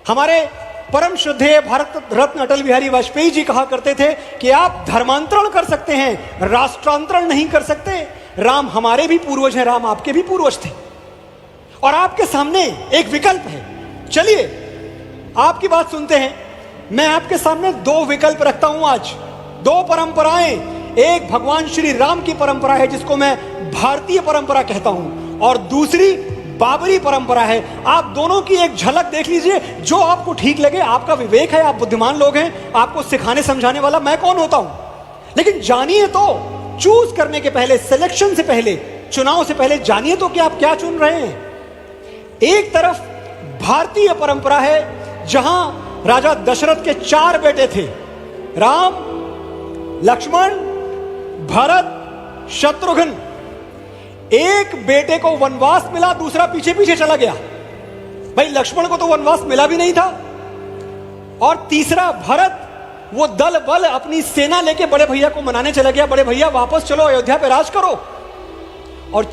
E: हमारे परम श्रद्धेय भारत रत्न अटल बिहारी वाजपेयी जी कहा करते थे कि आप धर्मांतरण कर सकते हैं, राष्ट्रांतरण नहीं कर सकते। राम हमारे भी पूर्वज हैं, राम आपके भी पूर्वज थे। और आपके सामने एक विकल्प है। चलिए आपकी बात सुनते हैं। मैं आपके सामने दो विकल्प रखता हूं आज, दो परंपराएं। एक भगवान श्री राम की परंपरा है जिसको मैं भारतीय परंपरा कहता हूं, और दूसरी बाबरी परंपरा है। आप दोनों की एक झलक देख लीजिए, जो आपको ठीक लगे। आपका विवेक है, आप बुद्धिमान लोग हैं, आपको सिखाने समझाने वाला मैं कौन होता हूं। लेकिन जानिए तो, चूज करने के पहले, सिलेक्शन से पहले, चुनाव से पहले जानिए तो कि आप क्या चुन रहे हैं। एक तरफ भारतीय परंपरा है जहां राजा दशरथ के 4 बेटे थे, राम, लक्ष्मण, भरत, शत्रुघ्न। एक बेटे को वनवास मिला, दूसरा पीछे पीछे चला गया। भाई लक्ष्मण को तो वनवास मिला भी नहीं था। और तीसरा भरत, वो दल बल अपनी सेना लेके बड़े भैया को मनाने चला गया, बड़े भैया वापस चलो अयोध्या पे राज करो। और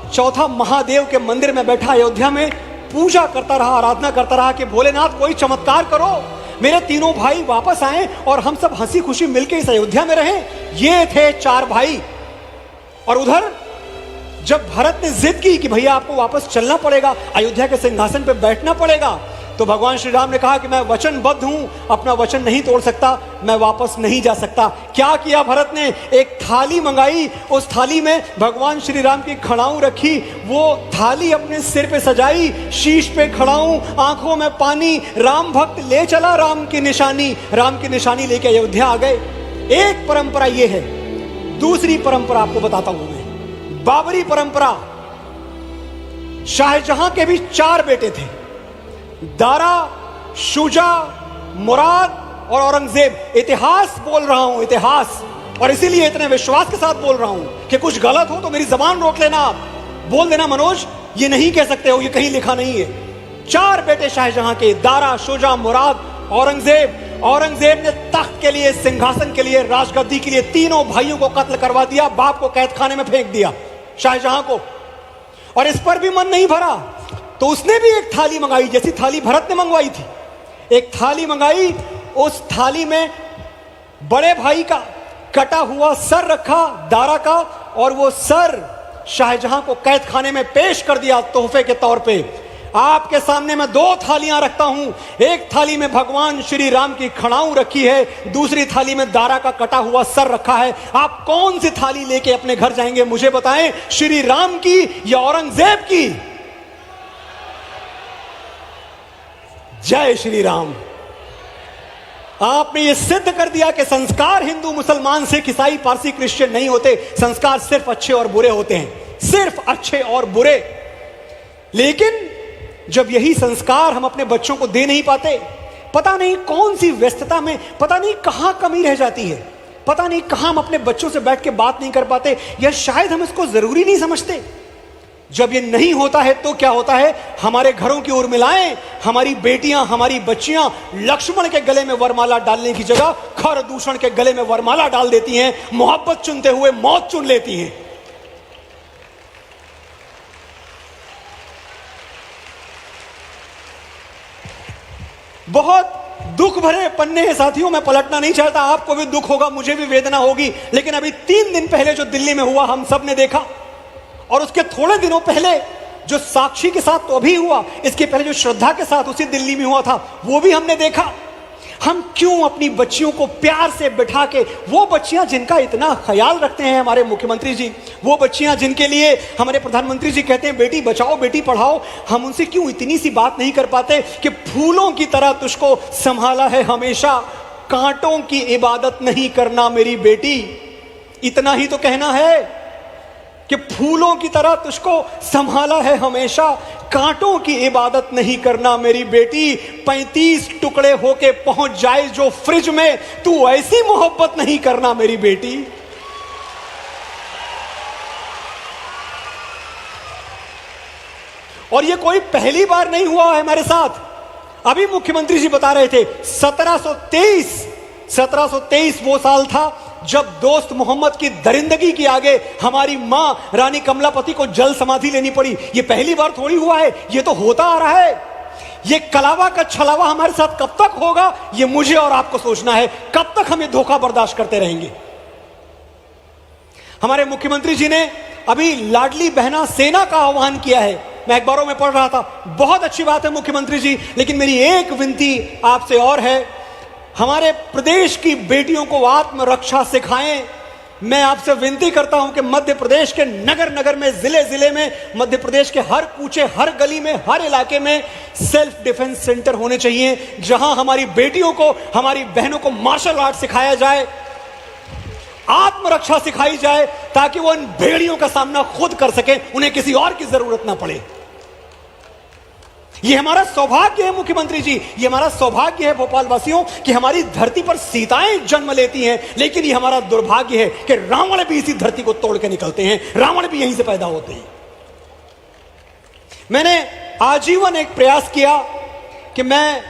E: चौथा महादेव के मंदिर में बैठा अयोध्या में पूजा करता रहा, आराधना करता रहा कि भोलेनाथ कोई चमत्कार करो, मेरे तीनों भाई वापस आए और हम सब हंसी खुशी मिलकर इस अयोध्या में रहें। ये थे 4 भाई। और उधर जब भरत ने जिद की कि भैया आपको वापस चलना पड़ेगा, अयोध्या के सिंहासन पर बैठना पड़ेगा, तो भगवान श्री राम ने कहा कि मैं वचनबद्ध हूं, अपना वचन नहीं तोड़ सकता, मैं वापस नहीं जा सकता। क्या किया भरत ने? एक थाली मंगाई, उस थाली में भगवान श्री राम की खड़ाऊं रखी, वो थाली अपने सिर पे सजाई, शीश पे खड़ाऊं, आंखों में पानी, राम भक्त ले चला राम की निशानी लेके अयोध्या आ गए। एक परंपरा ये है। दूसरी परंपरा आपको बताता हूं मैं, बाबरी परंपरा। शाहजहां के भी 4 बेटे थे, दारा, शुजा, मुराद और औरंगजेब। इतिहास बोल रहा हूं, इतिहास, और इसीलिए इतने विश्वास के साथ बोल रहा हूं कि कुछ गलत हो तो मेरी जबान रोक लेना, आप बोल देना मनोज ये नहीं कह सकते हो, ये कहीं लिखा नहीं है। 4 बेटे शाहजहां के, दारा, शुजा, मुराद, औरंगजेब। औरंगजेब ने तख्त के लिए, सिंहासन के लिए, राजगद्दी के लिए तीनों भाइयों को कत्ल करवा दिया, बाप को कैद खाने में फेंक दिया, शाहजहां को। और इस पर भी मन नहीं भरा तो उसने भी एक थाली मंगाई, जैसी थाली भरत ने मंगवाई थी। एक थाली मंगाई, उस थाली में बड़े भाई का कटा हुआ सर रखा, दारा का, और वो सर शाहजहां को कैद खाने में पेश कर दिया तोहफे के तौर पे। आपके सामने मैं 2 थालियां रखता हूं। एक थाली में भगवान श्री राम की खड़ाऊं रखी है, दूसरी थाली में दारा का कटा हुआ सर रखा है। आप कौन सी थाली लेके अपने घर जाएंगे मुझे बताएं, श्री राम की या औरंगजेब की? जय श्री राम। आपने ये सिद्ध कर दिया कि संस्कार हिंदू मुसलमान सिख ईसाई पारसी क्रिश्चियन नहीं होते, संस्कार सिर्फ अच्छे और बुरे होते हैं, सिर्फ अच्छे और बुरे। लेकिन जब यही संस्कार हम अपने बच्चों को दे नहीं पाते, पता नहीं कौन सी व्यस्तता में, पता नहीं कहां कमी रह जाती है, पता नहीं कहां हम अपने बच्चों से बैठ के बात नहीं कर पाते, या शायद हम इसको जरूरी नहीं समझते। जब ये नहीं होता है तो क्या होता है, हमारे घरों की उर्मिलाएं, हमारी बेटियां, हमारी बच्चियां लक्ष्मण के गले में वरमाला डालने की जगह खर दूषण के गले में वरमाला डाल देती हैं, मोहब्बत चुनते हुए मौत चुन लेती हैं। बहुत दुख भरे पन्ने हैं साथियों, मैं पलटना नहीं चाहता, आपको भी दुख होगा, मुझे भी वेदना होगी। लेकिन अभी 3 दिन पहले जो दिल्ली में हुआ हम सब ने देखा, और उसके थोड़े दिनों पहले जो साक्षी के साथ तो अभी हुआ, इसके पहले जो श्रद्धा के साथ उसी दिल्ली में हुआ था वो भी हमने देखा। हम क्यों अपनी बच्चियों को प्यार से बिठा के, वो बच्चियां जिनका इतना ख्याल रखते हैं हमारे मुख्यमंत्री जी, वो बच्चियां जिनके लिए हमारे प्रधानमंत्री जी कहते हैं बेटी बचाओ बेटी पढ़ाओ, हम उनसे क्यों इतनी सी बात नहीं कर पाते कि फूलों की तरह तुझको संभाला है हमेशा, कांटों की इबादत नहीं करना मेरी बेटी। इतना ही तो कहना है कि फूलों की तरह तुझको संभाला है हमेशा, कांटों की इबादत नहीं करना मेरी बेटी। 35 टुकड़े होके पहुंच जाए जो फ्रिज में, तू ऐसी मोहब्बत नहीं करना मेरी बेटी। और ये कोई पहली बार नहीं हुआ है हमारे साथ। अभी मुख्यमंत्री जी बता रहे थे 1723 वो साल था जब दोस्त मोहम्मद की दरिंदगी के आगे हमारी मां रानी कमलापति को जल समाधि लेनी पड़ी। ये पहली बार थोड़ी हुआ है, ये तो होता आ रहा है। ये कलावा का छलावा हमारे साथ कब तक होगा, ये मुझे और आपको सोचना है। कब तक हम ये धोखा बर्दाश्त करते रहेंगे। हमारे मुख्यमंत्री जी ने अभी लाडली बहना सेना का आह्वान किया है, मैं अखबारों में पढ़ रहा था, बहुत अच्छी बात है मुख्यमंत्री जी। लेकिन मेरी एक विनती आपसे और है, हमारे प्रदेश की बेटियों को आत्मरक्षा सिखाएं। मैं आपसे विनती करता हूं कि मध्य प्रदेश के नगर नगर में, जिले जिले में, मध्य प्रदेश के हर कूचे, हर गली में, हर इलाके में सेल्फ डिफेंस सेंटर होने चाहिए, जहां हमारी बेटियों को, हमारी बहनों को मार्शल आर्ट सिखाया जाए, आत्मरक्षा सिखाई जाए, ताकि वो इन भेड़ियों का सामना खुद कर सके, उन्हें किसी और की जरूरत ना पड़े। ये हमारा सौभाग्य है मुख्यमंत्री जी, ये हमारा सौभाग्य है भोपाल वासियों कि हमारी धरती पर सीताएं जन्म लेती हैं। लेकिन ये हमारा दुर्भाग्य है कि रावण भी इसी धरती को तोड़ के निकलते हैं, रावण भी यहीं से पैदा होते हैं। मैंने आजीवन एक प्रयास किया कि मैं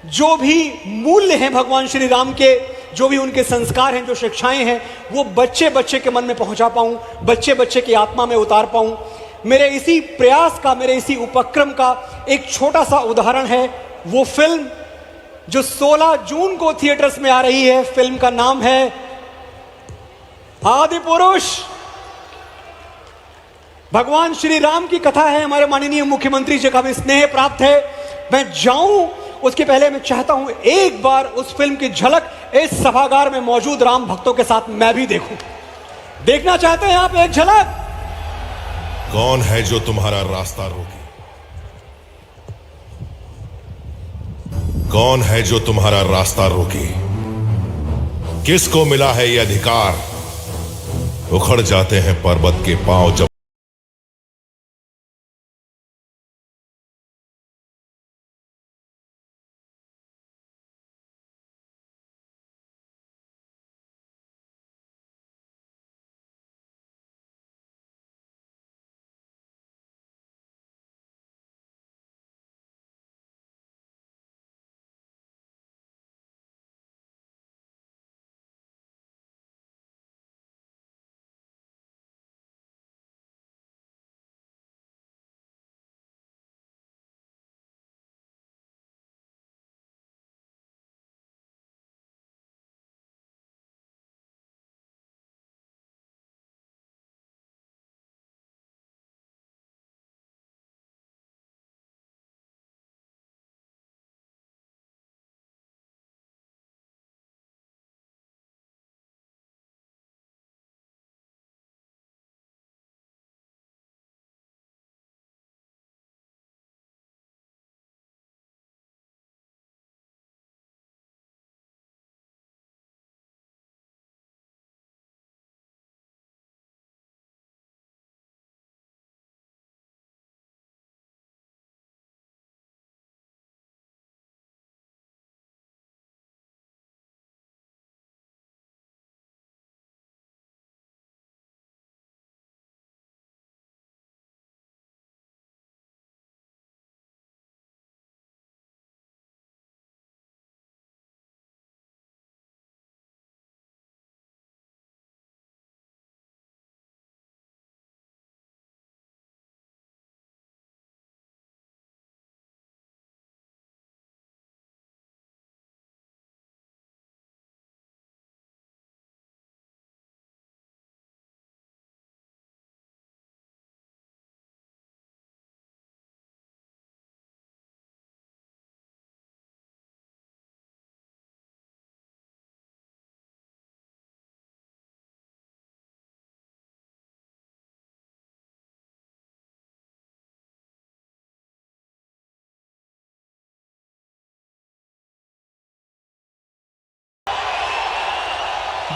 E: जो भी मूल्य हैं भगवान श्री राम के, जो भी उनके संस्कार हैं, जो शिक्षाएं हैं, वो बच्चे बच्चे के मन में पहुंचा पाऊं, बच्चे बच्चे की आत्मा में उतार पाऊं। मेरे इसी प्रयास का, मेरे इसी उपक्रम का एक छोटा सा उदाहरण है वो फिल्म जो 16 जून को थिएटर्स में आ रही है। फिल्म का नाम है आदि पुरुष। भगवान श्री राम की कथा है, हमारे माननीय मुख्यमंत्री जी का भी स्नेह प्राप्त है। मैं जाऊं उसके पहले मैं चाहता हूं एक बार उस फिल्म की झलक इस सभागार में मौजूद राम भक्तों के साथ मैं भी देखूं। देखना चाहते हैं आप एक झलक?
F: कौन है जो तुम्हारा रास्ता रोके? कौन है जो तुम्हारा रास्ता रोके? किसको मिला है यह अधिकार? उखड़ जाते हैं पर्वत के पांव जब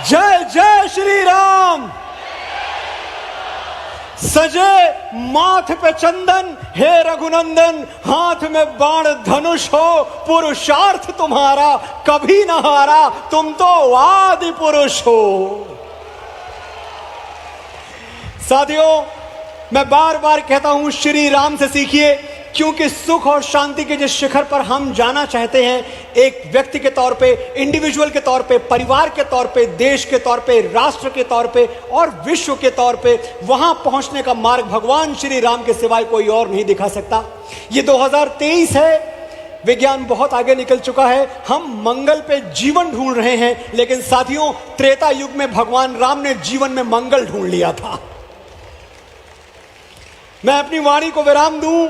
E: जय जय श्री राम। सजे माथ पे चंदन, हे रघुनंदन, हाथ में बाण धनुष हो, पुरुषार्थ तुम्हारा कभी न हारा, तुम तो आदि पुरुष हो। साथियों, मैं बार बार कहता हूं, श्री राम से सीखिए, क्योंकि सुख और शांति के जिस शिखर पर हम जाना चाहते हैं, एक व्यक्ति के तौर पे, इंडिविजुअल के तौर पे, परिवार के तौर पे, देश के तौर पे, राष्ट्र के तौर पे और विश्व के तौर पे, वहां पहुंचने का मार्ग भगवान श्री राम के सिवाय कोई और नहीं दिखा सकता। ये 2023 है, विज्ञान बहुत आगे निकल चुका है, हम मंगल पे जीवन ढूंढ रहे हैं, लेकिन साथियों, त्रेता युग में भगवान राम ने जीवन में मंगल ढूंढ लिया था। मैं अपनी वाणी को विराम दूं,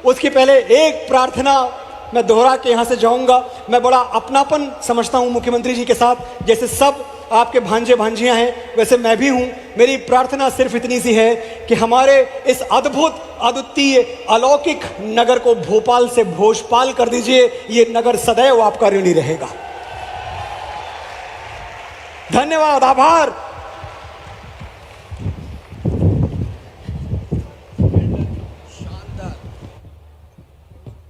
E: उसके पहले एक प्रार्थना मैं दोहरा के यहां से जाऊंगा। मैं बड़ा अपनापन समझता हूं मुख्यमंत्री जी के साथ, जैसे सब आपके भांजे भांजियां हैं वैसे मैं भी हूं। मेरी प्रार्थना सिर्फ इतनी सी है कि हमारे इस अद्भुत, अद्वितीय, अलौकिक नगर को भोपाल से भोजपाल कर दीजिए। ये नगर सदैव आपका ऋणी रहेगा। धन्यवाद, आभार।